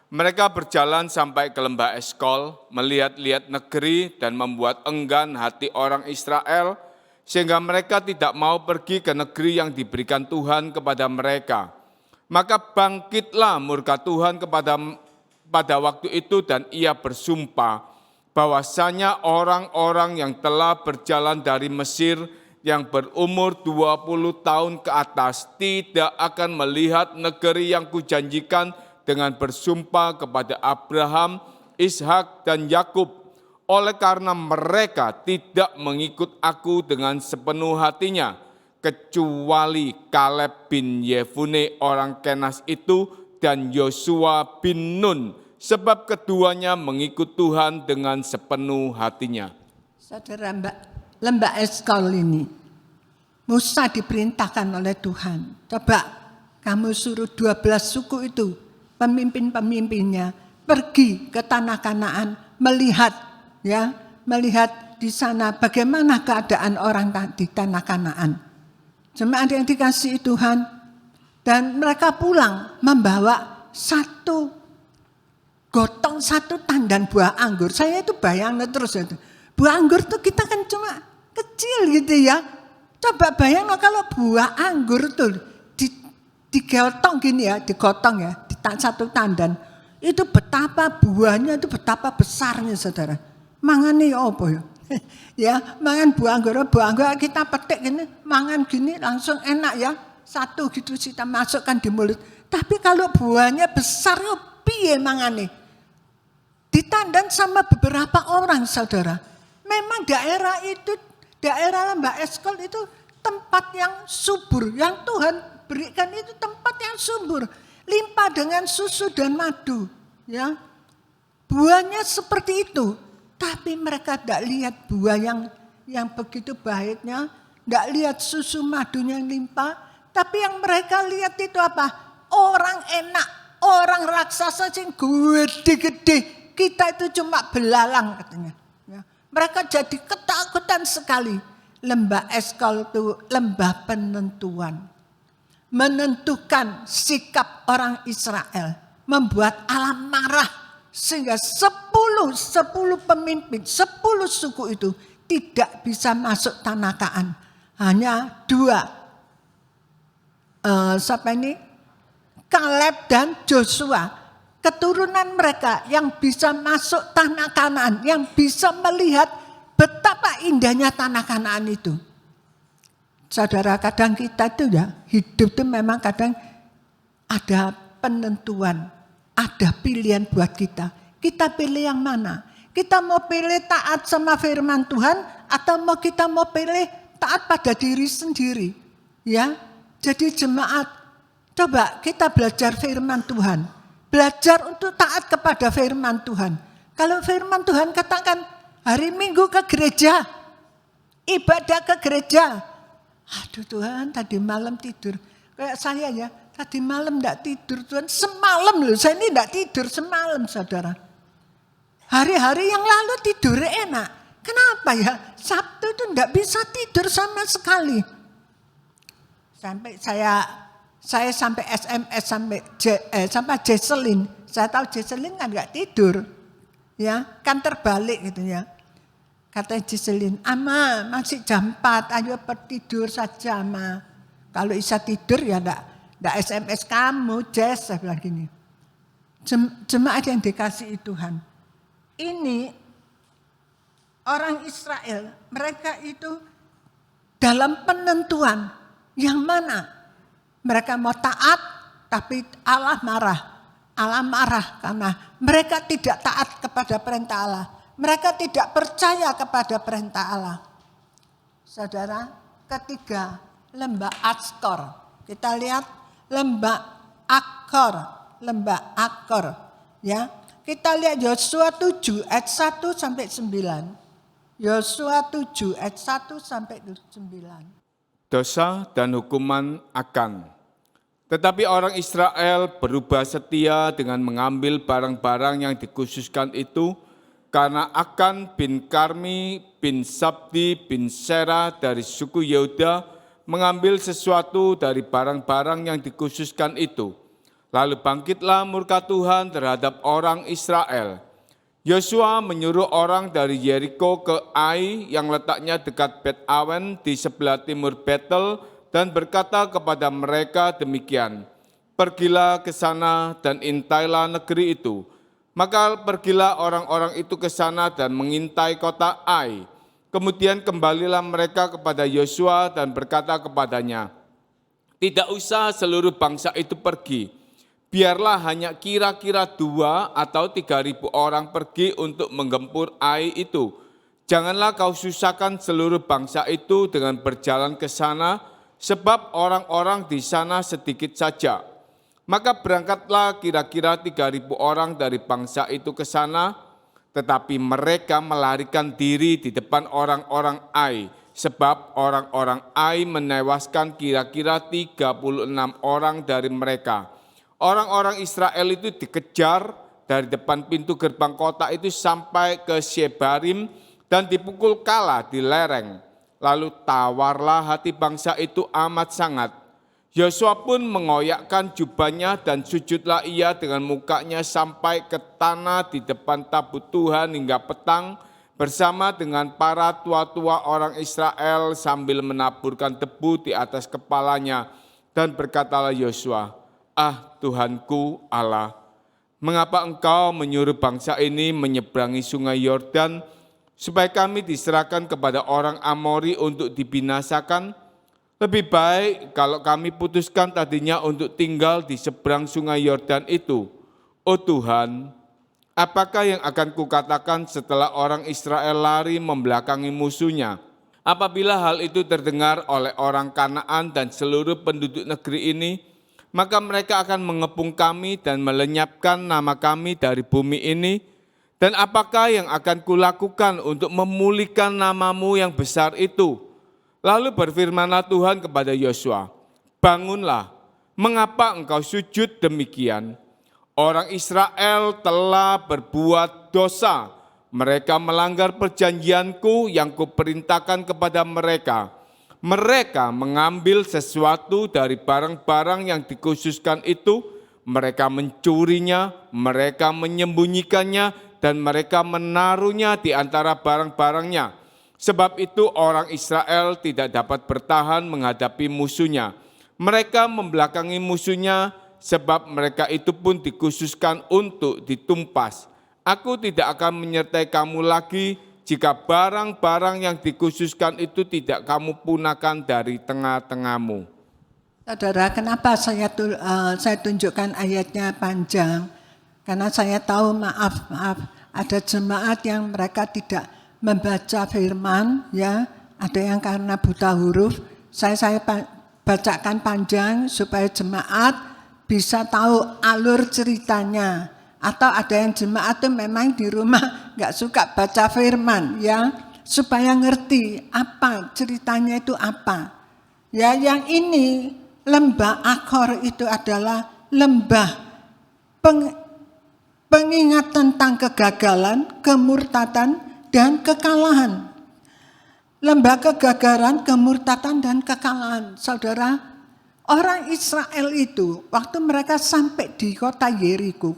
Mereka berjalan sampai ke lembah Eskol, melihat-lihat negeri dan membuat enggan hati orang Israel, sehingga mereka tidak mau pergi ke negeri yang diberikan Tuhan kepada mereka. Maka bangkitlah murka Tuhan pada waktu itu dan ia bersumpah bahwasanya orang-orang yang telah berjalan dari Mesir yang berumur 20 tahun ke atas tidak akan melihat negeri yang kujanjikan dengan bersumpah kepada Abraham, Ishak dan Yakub. Oleh karena mereka tidak mengikut aku dengan sepenuh hatinya, kecuali Kaleb bin Yefune orang Kenas itu dan Yosua bin Nun, sebab keduanya mengikut Tuhan dengan sepenuh hatinya. Saudara, lembah Eskol ini, Musa diperintahkan oleh Tuhan. Coba kamu suruh 12 suku itu, pemimpin-pemimpinnya, pergi ke tanah Kanaan, melihat di sana bagaimana keadaan orang di tanah Kanaan. Jemaat yang dikasihi Tuhan, dan mereka pulang membawa satu tandan buah anggur. Saya itu bayangin terus itu. Buah anggur itu kita kan cuma kecil gitu ya. Coba bayangin kalau buah anggur itu digotong gini ya, digotong ya, di satu tandan. Itu betapa buahnya itu betapa besarnya, saudara. Mangan nih apa ya? Ya, mangan buah anggur kita petik gini, mangan gini langsung enak ya. Satu gitu kita masukkan di mulut. Tapi kalau buahnya besar yo piye mangane? Ditandan sama beberapa orang, saudara. Memang daerah lembah Eskol itu tempat yang subur, yang Tuhan berikan itu tempat yang subur, limpah dengan susu dan madu, ya. Buahnya seperti itu. Tapi mereka tidak lihat buah yang begitu baiknya, tidak lihat susu madunya yang limpah. Tapi yang mereka lihat itu apa? Orang enak, orang raksasa yang gede-gede. Kita itu cuma belalang katanya. Ya. Mereka jadi ketakutan sekali. Lembah Eskol itu lembah penentuan. Menentukan sikap orang Israel. Membuat Allah marah. Sehingga 10 pemimpin, 10 suku itu tidak bisa masuk tanah Kanaan. Hanya 2. Siapa ini? Kaleb dan Joshua. Keturunan mereka yang bisa masuk tanah Kanaan. Yang bisa melihat betapa indahnya tanah Kanaan itu. Saudara, kadang kita itu ya, hidup itu memang kadang ada penentuan. Ada pilihan buat kita. Kita pilih yang mana? Kita mau pilih taat sama firman Tuhan atau kita mau pilih taat pada diri sendiri? Ya. Jadi jemaat, coba kita belajar firman Tuhan. Belajar untuk taat kepada firman Tuhan. Kalau firman Tuhan katakan hari Minggu ke gereja, ibadah ke gereja. Aduh Tuhan, tadi malam tidur. Kayak saya ya, tadi malam enggak tidur Tuhan. Semalam loh, saya ini enggak tidur semalam saudara. Hari-hari yang lalu tidur enak. Kenapa ya? Sabtu itu enggak bisa tidur sama sekali. Sampai saya sampai SMS sampai Jesselin. Saya tahu Jesselin kan enggak tidur. Ya, kan terbalik gitu ya. Kata Jesselin, "Ama, masih jam 4, ayo tidur saja, Ma. Kalau bisa tidur ya enggak SMS kamu, Jess," saya bilang gini. Jemaat yang dikasihi Tuhan. Ini orang Israel, mereka itu dalam penentuan yang mana mereka mau taat, tapi Allah marah. Allah marah karena mereka tidak taat kepada perintah Allah. Mereka tidak percaya kepada perintah Allah. Saudara, ketiga, lembah Akor. Kita lihat lembah Akor. Ya, kita lihat Yosua 7 ayat 1 sampai 9. Yosua 7 ayat 1 sampai 9. Dosa dan hukuman akan. Tetapi orang Israel berubah setia dengan mengambil barang-barang yang dikhususkan itu, karena Akan bin Karmi bin Sabdi bin Sera dari suku Yehuda mengambil sesuatu dari barang-barang yang dikhususkan itu. Lalu bangkitlah murka Tuhan terhadap orang Israel. Yosua menyuruh orang dari Yeriko ke Ai yang letaknya dekat Bet Awen di sebelah timur Betel dan berkata kepada mereka demikian, "Pergilah ke sana dan intailah negeri itu." Maka pergilah orang-orang itu ke sana dan mengintai kota Ai. Kemudian kembalilah mereka kepada Yosua dan berkata kepadanya, "Tidak usah seluruh bangsa itu pergi. Biarlah hanya kira-kira 2 atau 3.000 orang pergi untuk menggempur Ai itu. Janganlah kau susahkan seluruh bangsa itu dengan berjalan ke sana, sebab orang-orang di sana sedikit saja." Maka berangkatlah kira-kira 3.000 orang dari bangsa itu ke sana, tetapi mereka melarikan diri di depan orang-orang Ai, sebab orang-orang Ai menewaskan kira-kira 36 orang dari mereka. Orang-orang Israel itu dikejar dari depan pintu gerbang kota itu sampai ke Shebarim dan dipukul kala di lereng. Lalu tawarlah hati bangsa itu amat sangat. Yosua pun mengoyakkan jubahnya dan sujudlah ia dengan mukanya sampai ke tanah di depan tabut Tuhan hingga petang bersama dengan para tua-tua orang Israel sambil menaburkan debu di atas kepalanya. Dan berkatalah Yosua, "Ah Tuhanku Allah, mengapa engkau menyuruh bangsa ini menyeberangi sungai Yordan supaya kami diserahkan kepada orang Amori untuk dibinasakan? Lebih baik kalau kami putuskan tadinya untuk tinggal di seberang sungai Yordan itu. Oh Tuhan, apakah yang akan kukatakan setelah orang Israel lari membelakangi musuhnya? Apabila hal itu terdengar oleh orang Kanaan dan seluruh penduduk negeri ini, maka mereka akan mengepung kami dan melenyapkan nama kami dari bumi ini. Dan apakah yang akan kulakukan untuk memulihkan namamu yang besar itu?" Lalu berfirmanlah Tuhan kepada Yosua, "Bangunlah, mengapa engkau sujud demikian? Orang Israel telah berbuat dosa, Mereka melanggar perjanjianku yang kuperintahkan kepada mereka. Mereka mengambil sesuatu dari barang-barang yang dikhususkan itu, mereka mencurinya, mereka menyembunyikannya, dan mereka menaruhnya di antara barang-barangnya. Sebab itu orang Israel tidak dapat bertahan menghadapi musuhnya. Mereka membelakangi musuhnya, sebab mereka itu pun dikhususkan untuk ditumpas. Aku tidak akan menyertai kamu lagi jika barang-barang yang dikhususkan itu tidak kamu punahkan dari tengah-tengahmu. Saudara, kenapa saya tunjukkan ayatnya panjang? Karena saya tahu maaf ada jemaat yang mereka tidak membaca firman, ya, ada yang karena buta huruf. Saya bacakan panjang supaya jemaat bisa tahu alur ceritanya. Atau ada yang jemaat itu memang di rumah nggak suka baca firman, ya, supaya ngerti apa ceritanya itu apa. Ya, yang ini lembah Akor itu adalah lembah pengingat tentang kegagalan, kemurtadan, dan kekalahan. Lembah kegagalan, kemurtadan, dan kekalahan. Saudara, orang Israel itu waktu mereka sampai di kota Yeriko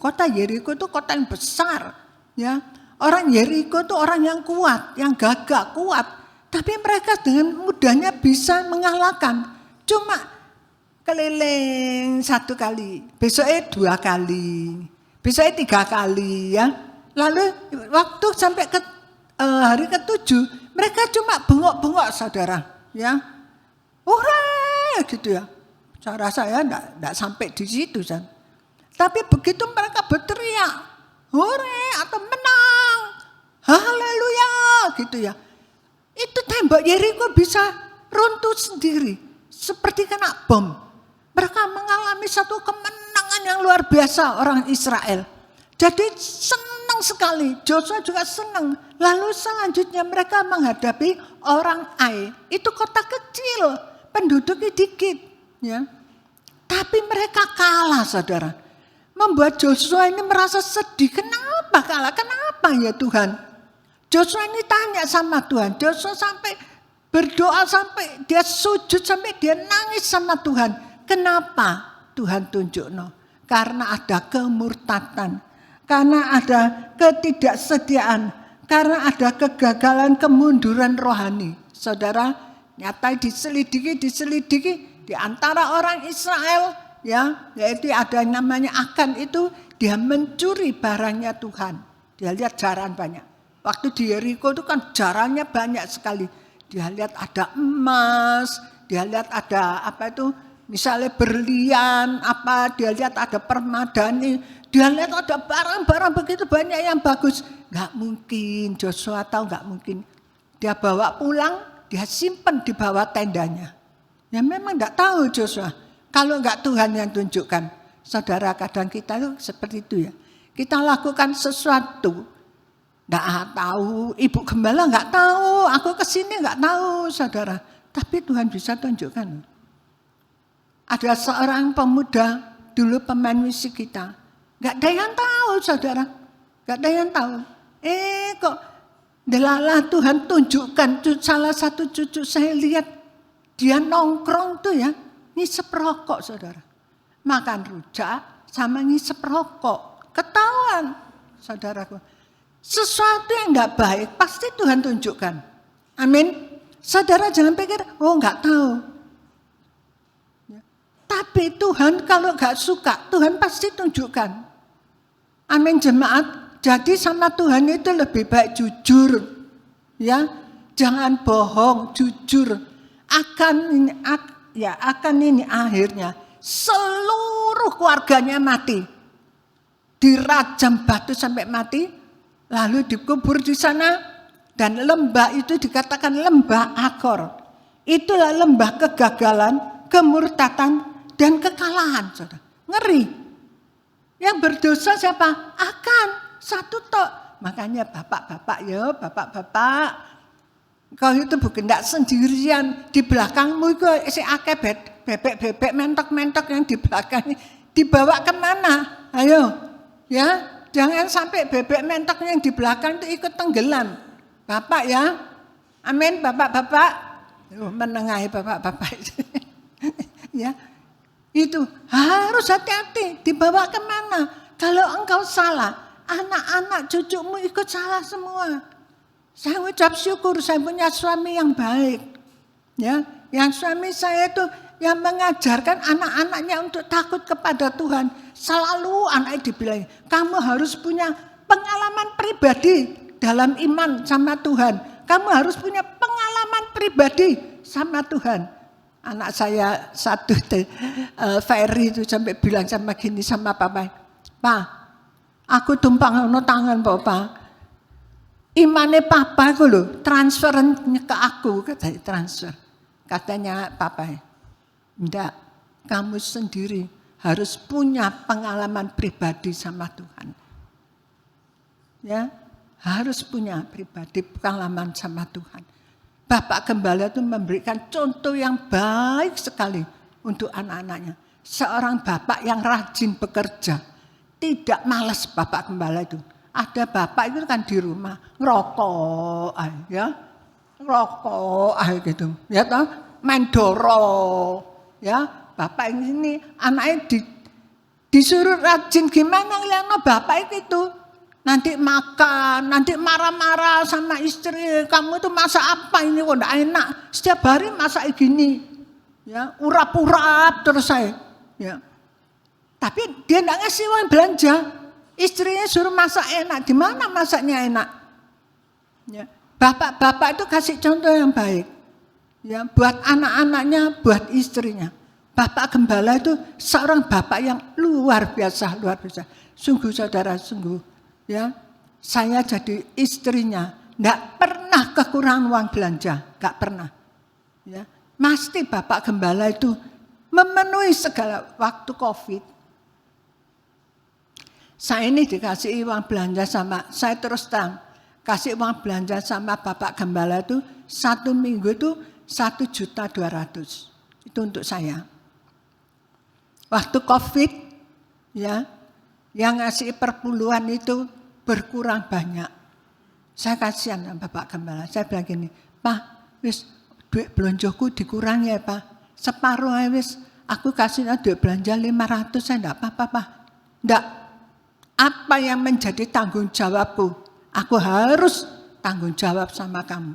itu kota yang besar, ya. Orang Yeriko itu orang yang kuat, yang gagah kuat, tapi mereka dengan mudahnya bisa mengalahkan. Cuma keliling 1 kali, besoknya 2 kali, besoknya 3 kali, ya. Lalu waktu sampai ke hari ke-7 mereka cuma bengok-bengok, saudara, ya. Hurra gitu, ya. Cara saya enggak sampai di situ, kan. Tapi begitu mereka berteriak, hore atau menang, haleluya, gitu, ya. Itu tembok Yeriko bisa runtuh sendiri, seperti kena bom. Mereka mengalami satu kemenangan yang luar biasa orang Israel. Jadi senang sekali, Joshua juga senang. Lalu selanjutnya mereka menghadapi orang Ai. Itu kota kecil, penduduknya dikit, ya. Tapi mereka kalah, saudara. Membuat Joshua ini merasa sedih. Kenapa kalah? Kenapa ya Tuhan? Joshua ini tanya sama Tuhan. Joshua sampai berdoa, sampai dia sujud, sampai dia nangis sama Tuhan. Kenapa Tuhan tunjukno? Karena ada kemurtatan, karena ada ketidaksediaan, karena ada kegagalan, kemunduran rohani. Saudara, nyata diselidiki di antara orang Israel, ya, yaitu ada yang namanya Akan itu, dia mencuri barangnya Tuhan. Dia lihat jaran banyak. Waktu di Yeriko itu kan jarannya banyak sekali. Dia lihat ada emas, dia lihat ada apa itu, misalnya berlian, apa, dia lihat ada permadani, dia lihat ada barang-barang begitu banyak yang bagus. Gak mungkin Joshua tahu, gak mungkin. Dia bawa pulang, dia simpan di bawah tendanya. Ya memang gak tahu Joshua. Kalau gak Tuhan yang tunjukkan. Saudara, kadang kita itu seperti itu, ya. Kita lakukan sesuatu, gak tahu, ibu gembala gak tahu, aku kesini gak tahu, saudara. Tapi Tuhan bisa tunjukkan. Ada seorang pemuda dulu pemain musik kita. Gak ada yang tahu, saudara. Gak ada yang tahu. Kok delalah Tuhan tunjukkan. Salah satu cucu saya lihat dia nongkrong tuh, ya, ngisep rokok, saudara. Makan rujak sama ngisep rokok. Ketahuan, saudaraku. Sesuatu yang gak baik pasti Tuhan tunjukkan. Amin. Saudara jangan pikir, oh gak tahu. Tapi Tuhan kalau gak suka, Tuhan pasti tunjukkan. Amin, jemaat. Jadi sama Tuhan itu lebih baik jujur. Ya, jangan bohong, jujur. Akan ini akhirnya seluruh keluarganya mati. Dirajam batu sampai mati, lalu dikubur di sana. Dan lembah itu dikatakan lembah Akor. Itulah lembah kegagalan, kemurtatan, dan kekalahan, saudara. Ngeri. Yang berdosa siapa? Akan. Satu tok. Makanya bapak-bapak, ya, bapak-bapak, kau itu bukan tidak sendirian. Di belakangmu itu si akeh bebek-bebek mentok-mentok yang di belakang. Dibawa kemana? Ayo, ya. Jangan sampai bebek mentok yang di belakang itu ikut tenggelam. Bapak ya. Amin, bapak-bapak. Menengahi bapak-bapak itu. Ya. Itu harus hati-hati. Dibawa kemana? Kalau engkau salah, anak-anak cucumu ikut salah semua. Saya ucap syukur saya punya suami yang baik. Ya, yang suami saya itu yang mengajarkan anak-anaknya untuk takut kepada Tuhan. Selalu anaknya dibilang, kamu harus punya pengalaman pribadi dalam iman sama Tuhan. Kamu harus punya pengalaman pribadi sama Tuhan. Anak saya satu, Ferry itu sampai bilang sama gini sama papa, Pak, aku tumpang no tangan Pak. Imane papa itu loh, transfernya ke aku, katanya transfer. Katanya papa, enggak, kamu sendiri harus punya pengalaman pribadi sama Tuhan. Ya, harus punya pribadi pengalaman sama Tuhan. Bapak Gembala itu memberikan contoh yang baik sekali untuk anak-anaknya. Seorang bapak yang rajin bekerja, tidak malas Bapak Gembala itu. Ada bapak itu kan di rumah ngerokok, ya, ngerokok, gitu, ya toh, main doro, ya. Bapak ini anaknya disuruh rajin gimana ngeliatnya bapak itu nanti makan, nanti marah-marah sama istri, kamu tuh masak apa ini kok enggak enak, setiap hari masak gini, ya, urap-urap terus saya, ya. Tapi dia enggak ngasih uang belanja, istrinya suruh masak enak, di mana masaknya enak, ya. Bapak-bapak itu kasih contoh yang baik, ya, buat anak-anaknya, buat istrinya. Bapak Gembala itu seorang bapak yang luar biasa, sungguh saudara, sungguh. Ya, saya jadi istrinya, enggak pernah kekurangan uang belanja, enggak pernah. Ya, pasti Bapak Gembala itu memenuhi segala waktu Covid. Saya ini dikasih uang belanja sama, saya terus terang, kasih uang belanja sama Bapak Gembala itu 1 minggu itu 1.200.000. Itu untuk saya. Waktu Covid, ya, yang ngasih perpuluhan itu berkurang banyak. Saya kasihan sama Bapak Gembala. Saya bilang gini, Pak, wis duit belonjoku dikurangi ya Pak. Separuh aja wis, aku kasih duit belanja 500, saya enggak apa-apa Pak. Enggak. Apa yang menjadi tanggung jawabku? Aku harus tanggung jawab sama kamu.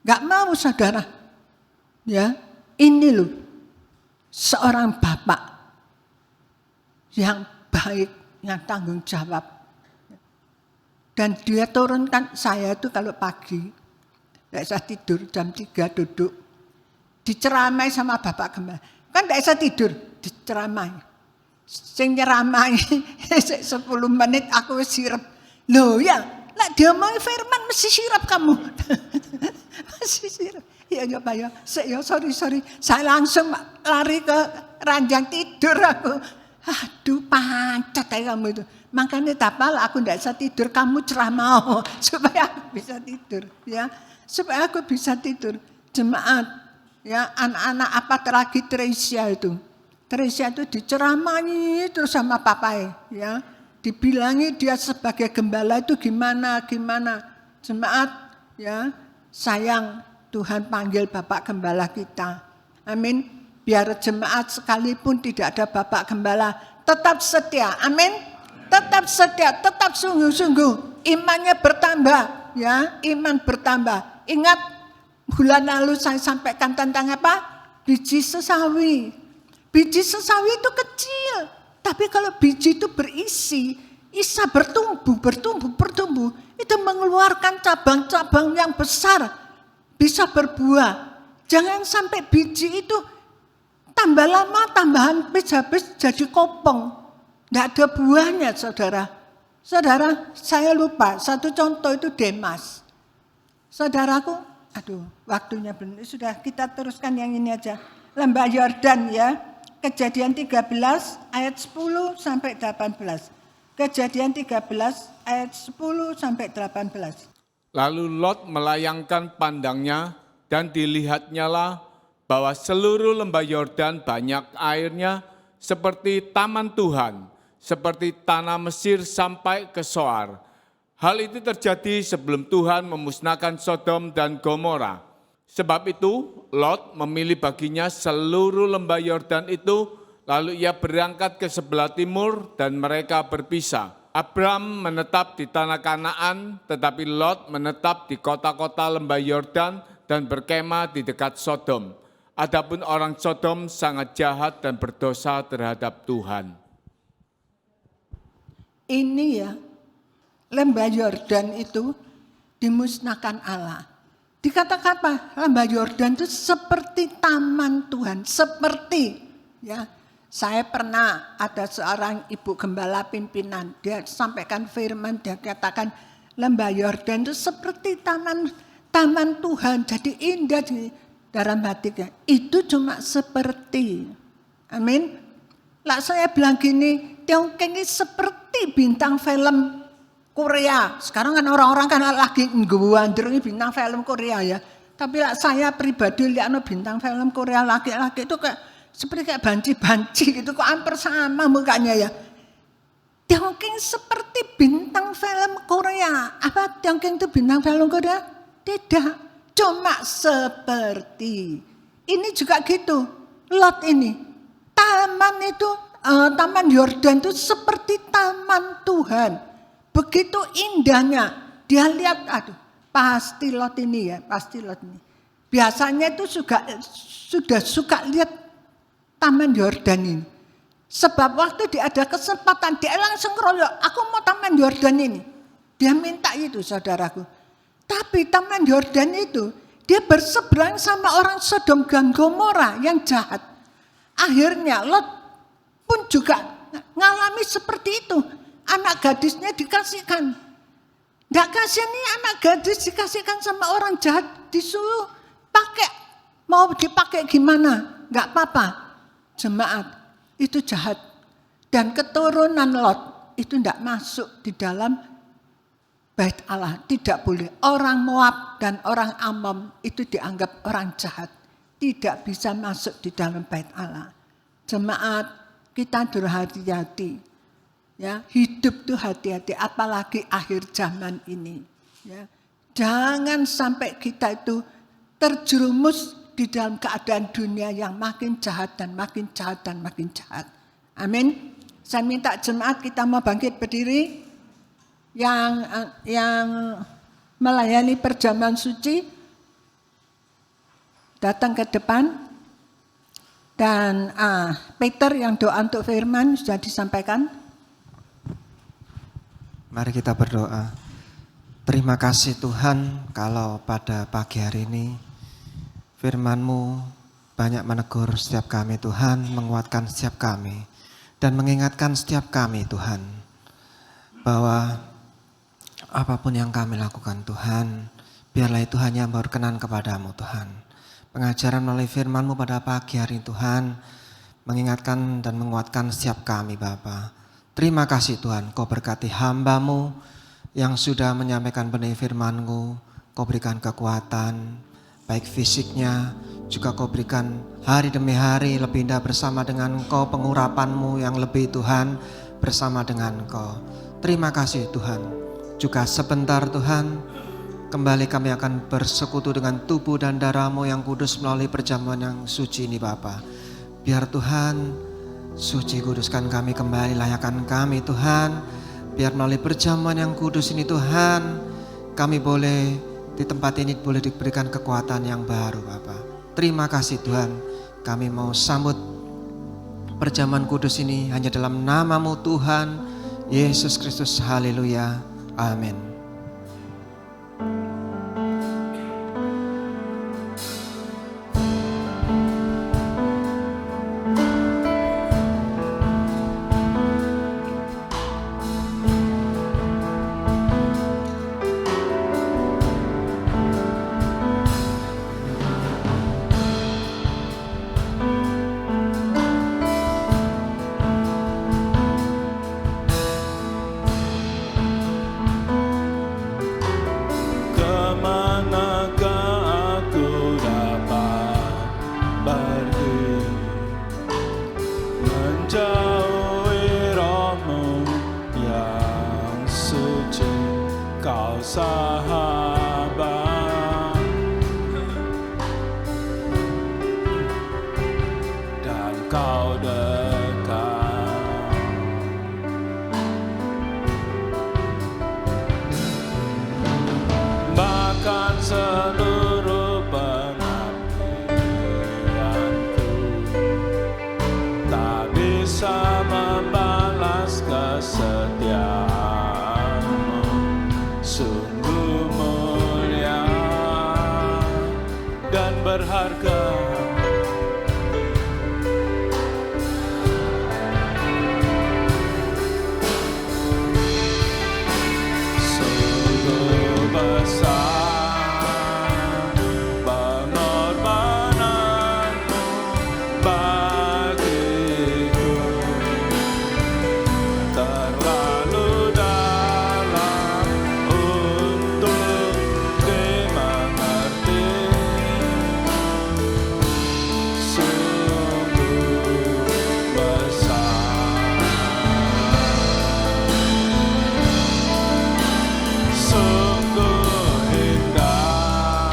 Enggak mau saudara. Ya, ini loh seorang bapak yang baik, yang tanggung jawab. Dan dia turunkan saya itu kalau pagi, tidak bisa tidur, jam 3 duduk. Diceramai sama Bapak Gembala. Kan tidak bisa tidur, diceramai. Sing nyeramai 10 menit aku sirep. Loh ya, lah dia mau firman mesti sirep kamu. Masih sirep. Ya Pak ya, sorry. Saya langsung lari ke ranjang tidur aku. Aduh pancet kayak kamu itu. Makanya tapal aku tidak bisa tidur, kamu ceramah supaya aku bisa tidur, ya, supaya aku bisa tidur. Jemaat, ya, anak-anak apa terakhir Tresia itu diceramai terus sama papai, ya, dibilangi dia sebagai gembala itu gimana. Jemaat, ya, sayang Tuhan panggil Bapak Gembala kita, amin. Biar jemaat sekalipun tidak ada Bapak Gembala, tetap setia, amin. Tetap setia, tetap sungguh-sungguh. Imannya bertambah, ya, iman bertambah. Ingat bulan lalu saya sampaikan tentang apa? Biji sesawi. Biji sesawi itu kecil, tapi kalau biji itu berisi, bisa bertumbuh, itu mengeluarkan cabang-cabang yang besar, bisa berbuah. Jangan sampai biji itu tambah lama, tambah habis jadi kopong. Tidak ada buahnya, saudara. Saudara, saya lupa. Satu contoh itu Demas. Saudaraku, aduh, waktunya belum. Sudah, kita teruskan yang ini aja. Lembah Yordan, ya. Kejadian 13 ayat 10 sampai 18. Kejadian 13 ayat 10 sampai 18. Lalu Lot melayangkan pandangnya dan dilihatnyalah bahwa seluruh lembah Yordan banyak airnya seperti taman Tuhan, seperti tanah Mesir sampai ke Soar. Hal itu terjadi sebelum Tuhan memusnahkan Sodom dan Gomora. Sebab itu, Lot memilih baginya seluruh lembah Yordan itu, lalu ia berangkat ke sebelah timur dan mereka berpisah. Abram menetap di tanah Kanaan, tetapi Lot menetap di kota-kota lembah Yordan dan berkemah di dekat Sodom. Adapun orang Sodom sangat jahat dan berdosa terhadap Tuhan. Ini ya, lembah Yordan itu dimusnahkan Allah. Dikatakan apa? Lembah Yordan itu seperti taman Tuhan, seperti ya. Saya pernah ada seorang ibu gembala pimpinan, dia sampaikan firman, dia katakan lembah Yordan itu seperti taman Tuhan, jadi indah di dalam hatinya. Itu cuma seperti, amin. Lah saya bilang gini, Tiongkok ini seperti bintang film Korea. Sekarang kan orang-orang kan lagi ngewandrungi bintang film Korea ya. Tapi lah saya pribadi lihat bintang film Korea laki-laki itu kayak seperti kayak banci-banci gitu, kok hampir sama mukanya ya. Tiongkok seperti bintang film Korea. Apa Tiongkok itu bintang film Korea? Tidak, cuma seperti. Ini juga gitu. Lot ini, taman itu, taman Yordan itu seperti taman Tuhan. Begitu indahnya, dia lihat, aduh, pasti Lot ini ya, pasti Lot ini. Biasanya itu sudah suka lihat taman Yordan ini. Sebab waktu dia ada kesempatan, dia langsung ngeroyok, aku mau taman Yordan ini. Dia minta itu saudaraku. Tapi taman Yordan itu, dia berseberang sama orang Sodom dan Gomora yang jahat. Akhirnya Lot pun juga ngalami seperti itu. Anak gadisnya dikasihkan. Nggak kasihan nih anak gadis dikasihkan sama orang jahat. Disuruh pakai. Mau dipakai gimana? Nggak apa-apa. Jemaat itu jahat. Dan keturunan Lot itu tidak masuk di dalam bait Allah. Tidak boleh. Orang Moab dan orang Amon itu dianggap orang jahat. Tidak bisa masuk di dalam bait Allah. Jemaat kita berhati-hati. Ya, hidup tuh hati-hati, apalagi akhir zaman ini. Ya, jangan sampai kita itu terjerumus di dalam keadaan dunia yang makin jahat dan makin jahat dan makin jahat. Amin. Saya minta jemaat kita mau bangkit berdiri, yang melayani perjamuan suci datang ke depan, dan Peter yang doa untuk firman sudah disampaikan. Mari kita berdoa. Terima kasih Tuhan kalau pada pagi hari ini firman-Mu banyak menegur setiap kami Tuhan, menguatkan setiap kami dan mengingatkan setiap kami Tuhan bahwa apapun yang kami lakukan Tuhan, biarlah itu hanya berkenan kepadamu Tuhan. Pengajaran melalui firman-Mu pada pagi hari Tuhan mengingatkan dan menguatkan setiap kami Bapa. Terima kasih Tuhan, Kau berkati hamba-Mu yang sudah menyampaikan benih firman-Mu. Kau berikan kekuatan, baik fisiknya, juga Kau berikan hari demi hari lebih indah bersama dengan Kau, pengurapan-Mu yang lebih Tuhan bersama dengan Kau. Terima kasih Tuhan. Juga sebentar Tuhan, kembali kami akan bersekutu dengan tubuh dan darah-Mu yang kudus melalui perjamuan yang suci ini Bapa. Biar Tuhan suci kuduskan kami kembali, layakkan kami Tuhan. Biar melalui perjamuan yang kudus ini Tuhan, kami boleh di tempat ini boleh diberikan kekuatan yang baru Bapak. Terima kasih Tuhan, kami mau sambut perjamuan kudus ini hanya dalam nama-Mu Tuhan Yesus Kristus. Haleluya, amin. berharga. Sungguh besar pengorbananmu bagiku, terlalu dalam untuk dimengerti. Sungguh besar, sungguh indah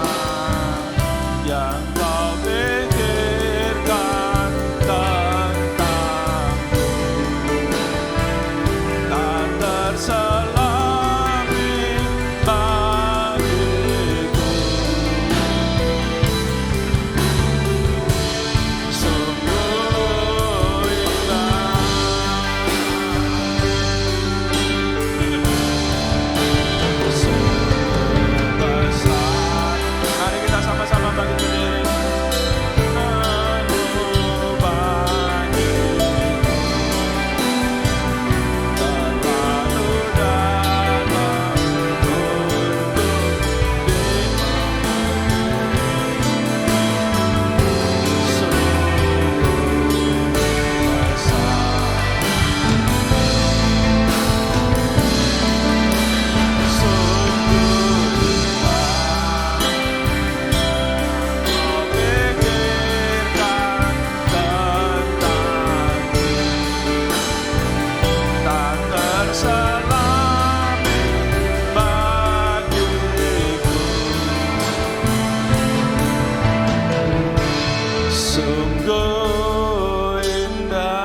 yang kau pikirkan tentangku, tak terselami bagiku. Sungguh indah, sungguh besar. Mari kita sama-sama bangkit berdiri. Anugerahmu bagiku, terlalu dalam untuk dimengerti. Sungguh besar, sungguh indah, kau pikirkan tentangku, tak terselami bagiku. Sungguh indah.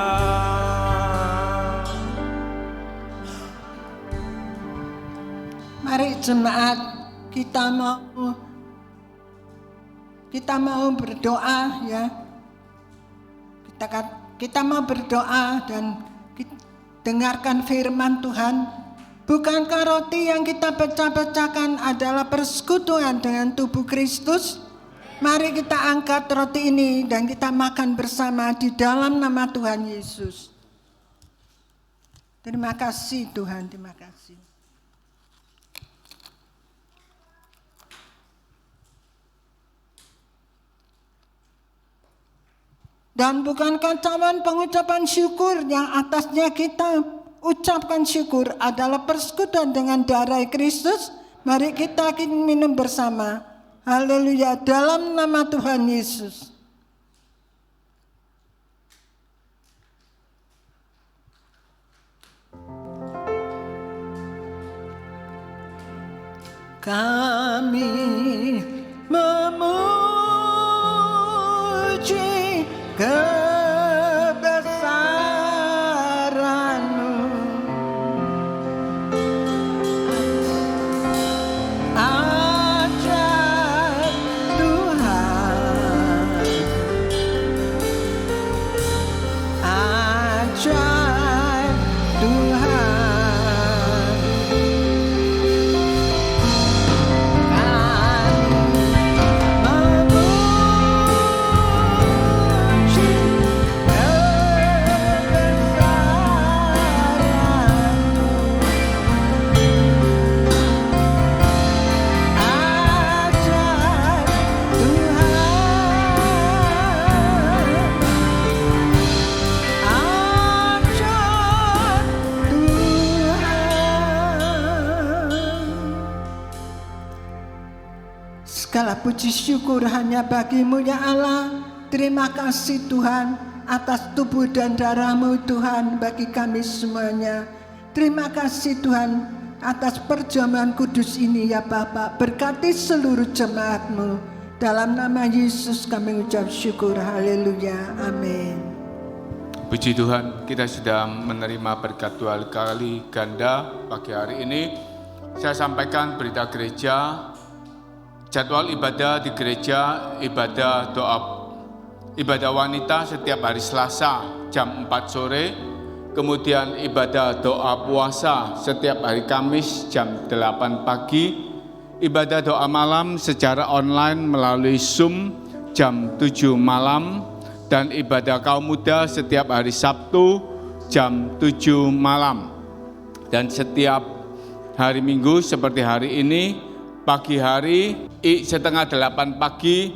Mari jemaat, kita mau berdoa ya. Kita mau berdoa dan dengarkan firman Tuhan. Bukankah roti yang kita pecah-pecahkan adalah persekutuan dengan tubuh Kristus? Mari kita angkat roti ini dan kita makan bersama di dalam nama Tuhan Yesus. Terima kasih Tuhan, terima kasih. Dan bukankah cawan pengucapan syukur yang atasnya kita ucapkan syukur adalah persekutuan dengan darah Kristus? Mari kita minum bersama. Haleluya, dalam nama Tuhan Yesus. Kami memuji kebesaran-Mu, ajaib Tuhan, ajaib Tuhan. Segala puji syukur hanya bagi-Mu ya Allah. Terima kasih Tuhan atas tubuh dan darah-Mu Tuhan bagi kami semuanya. Terima kasih Tuhan atas perjamuan kudus ini ya Bapa. Berkati seluruh jemaat-Mu. Dalam nama Yesus kami ucap syukur. Haleluya. Amin. Puji Tuhan, kita sudah menerima berkat 2 kali ganda pagi hari ini. Saya sampaikan berita gereja. Jadwal ibadah di gereja, ibadah wanita setiap hari Selasa jam 4 sore, kemudian ibadah doa puasa setiap hari Kamis jam 8 pagi, ibadah doa malam secara online melalui Zoom jam 7 malam, dan ibadah kaum muda setiap hari Sabtu jam 7 malam. Dan setiap hari Minggu seperti hari ini, pagi hari setengah 8 pagi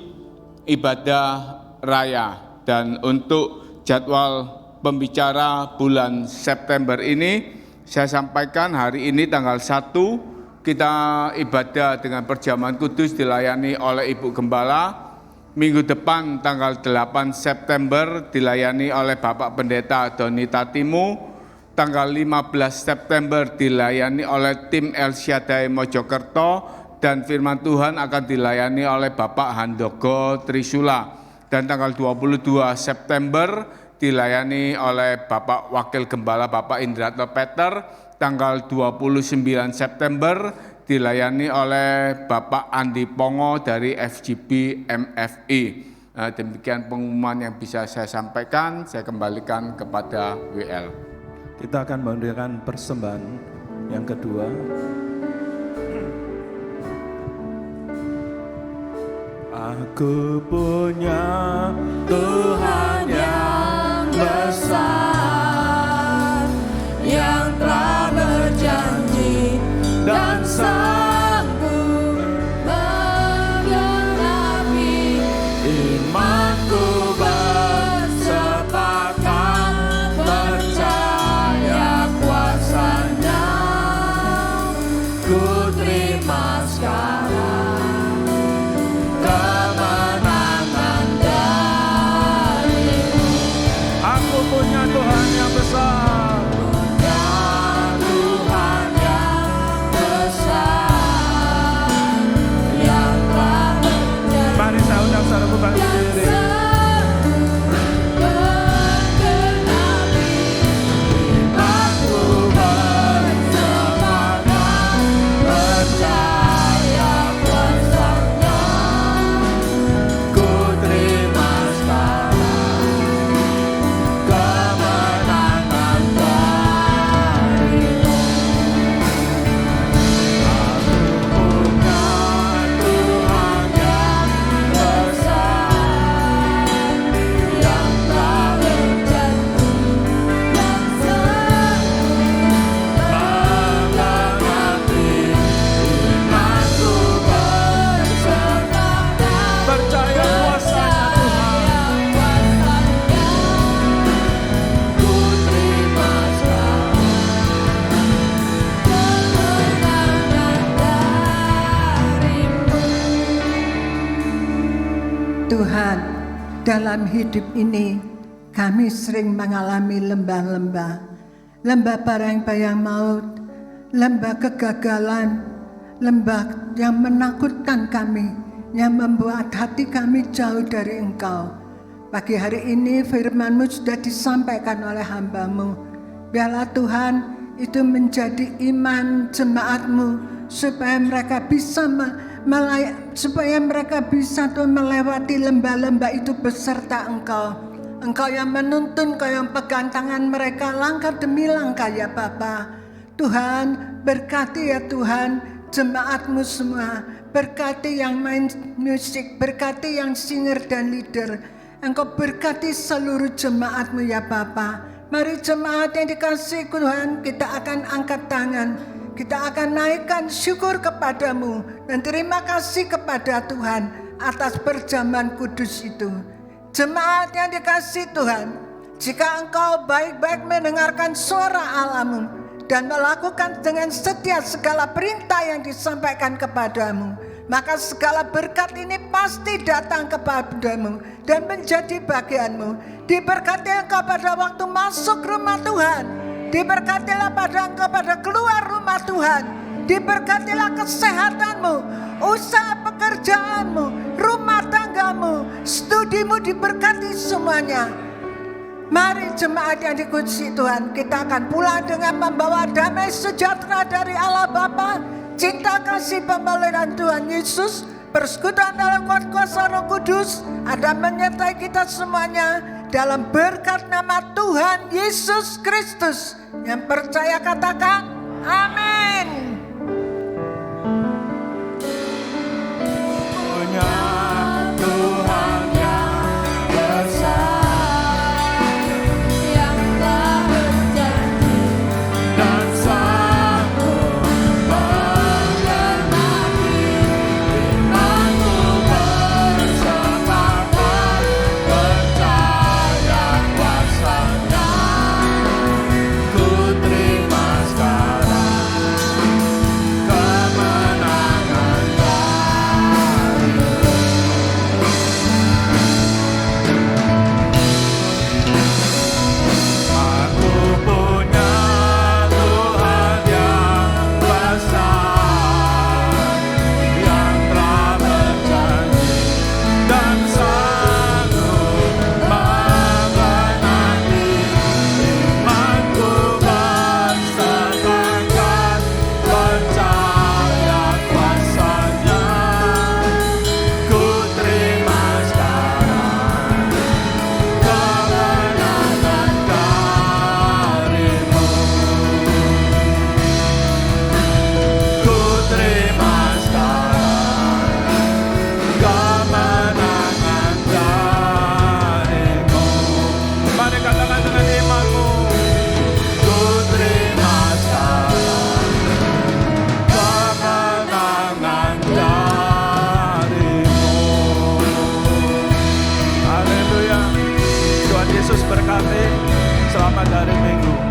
ibadah raya. Dan untuk jadwal pembicara bulan September ini, saya sampaikan hari ini tanggal 1 kita ibadah dengan perjamuan kudus dilayani oleh Ibu Gembala. Minggu depan tanggal 8 September dilayani oleh Bapak Pendeta Doni Tatimu. Tanggal 15 September dilayani oleh tim El Shaddai Mojokerto, dan firman Tuhan akan dilayani oleh Bapak Handoko Trisula. Dan tanggal 22 September dilayani oleh Bapak Wakil Gembala Bapak Indrato Peter. Tanggal 29 September dilayani oleh Bapak Andi Pongo dari FGB MFI. Demikian pengumuman yang bisa saya sampaikan, saya kembalikan kepada WL. Kita akan memberikan persembahan yang kedua. Aku punya Tuhan yang besar, yang telah berjanji dan sanggup menggenapi imanku bersepakat percaya kuasa-Nya. Ku terima sekarang kemenangan dari-Mu. Aku punya Tuhan yang besar. Mari saya undang saudara bukan diri. Aku bersemangat percaya kuasa-Nya. Ku terima sekarang kemenangan dari-Mu. Aku punya Tuhan yang besar, yang telah berjanji dan sanggup menggenapi imanku bersemangat percaya kuasa-Nya Tuhan. Ku terima sekarang kemenangan dari-Mu. Tuhan, dalam hidup ini kami sering mengalami lembah-lembah, lembah bayang-bayang maut, lembah kegagalan, lembah yang menakutkan kami, yang membuat hati kami jauh dari Engkau. Pagi hari ini firman-Mu sudah disampaikan oleh hamba-Mu. Biarlah Tuhan itu menjadi iman jemaat-Mu, supaya mereka bisa melewati lembah-lembah itu beserta Engkau. Engkau yang menuntun, Engkau yang pegang tangan mereka langkah demi langkah ya Bapa. Tuhan, berkati ya Tuhan jemaat-Mu semua. Berkati yang main musik, berkati yang singer dan leader. Engkau berkati seluruh jemaat-Mu ya Bapa. Mari jemaat yang dikasihi Tuhan, kita akan angkat tangan. Kita akan naikkan syukur kepadamu dan terima kasih kepada Tuhan atas perjamuan kudus itu. Jemaat yang dikasihi Tuhan, jika engkau baik-baik mendengarkan suara Allah-Mu dan melakukan dengan setia segala perintah yang disampaikan kepadamu, maka segala berkat ini pasti datang kepadamu dan menjadi bagianmu. Diberkati engkau pada waktu masuk rumah Tuhan, diberkatilah pada engkau pada keluar rumah Tuhan, diberkatilah kesehatanmu, usaha pekerjaanmu, rumah tanggamu, studimu diberkati semuanya. Mari jemaat yang dikasihi Tuhan, kita akan pulang dengan membawa damai sejahtera dari Allah Bapa, cinta kasih pemeliharaan Tuhan Yesus, persekutuan dalam kuat kuasa Roh Kudus ada menyertai kita semuanya dalam berkat nama Tuhan Yesus Kristus. Yang percaya katakan amin. Punya Tuhan kemenangan darimu. Mari katakan dengan imanmu, ku terima sekarang kemenangan darimu. Haleluya. Tuhan Yesus berkati. Selamat hari Minggu.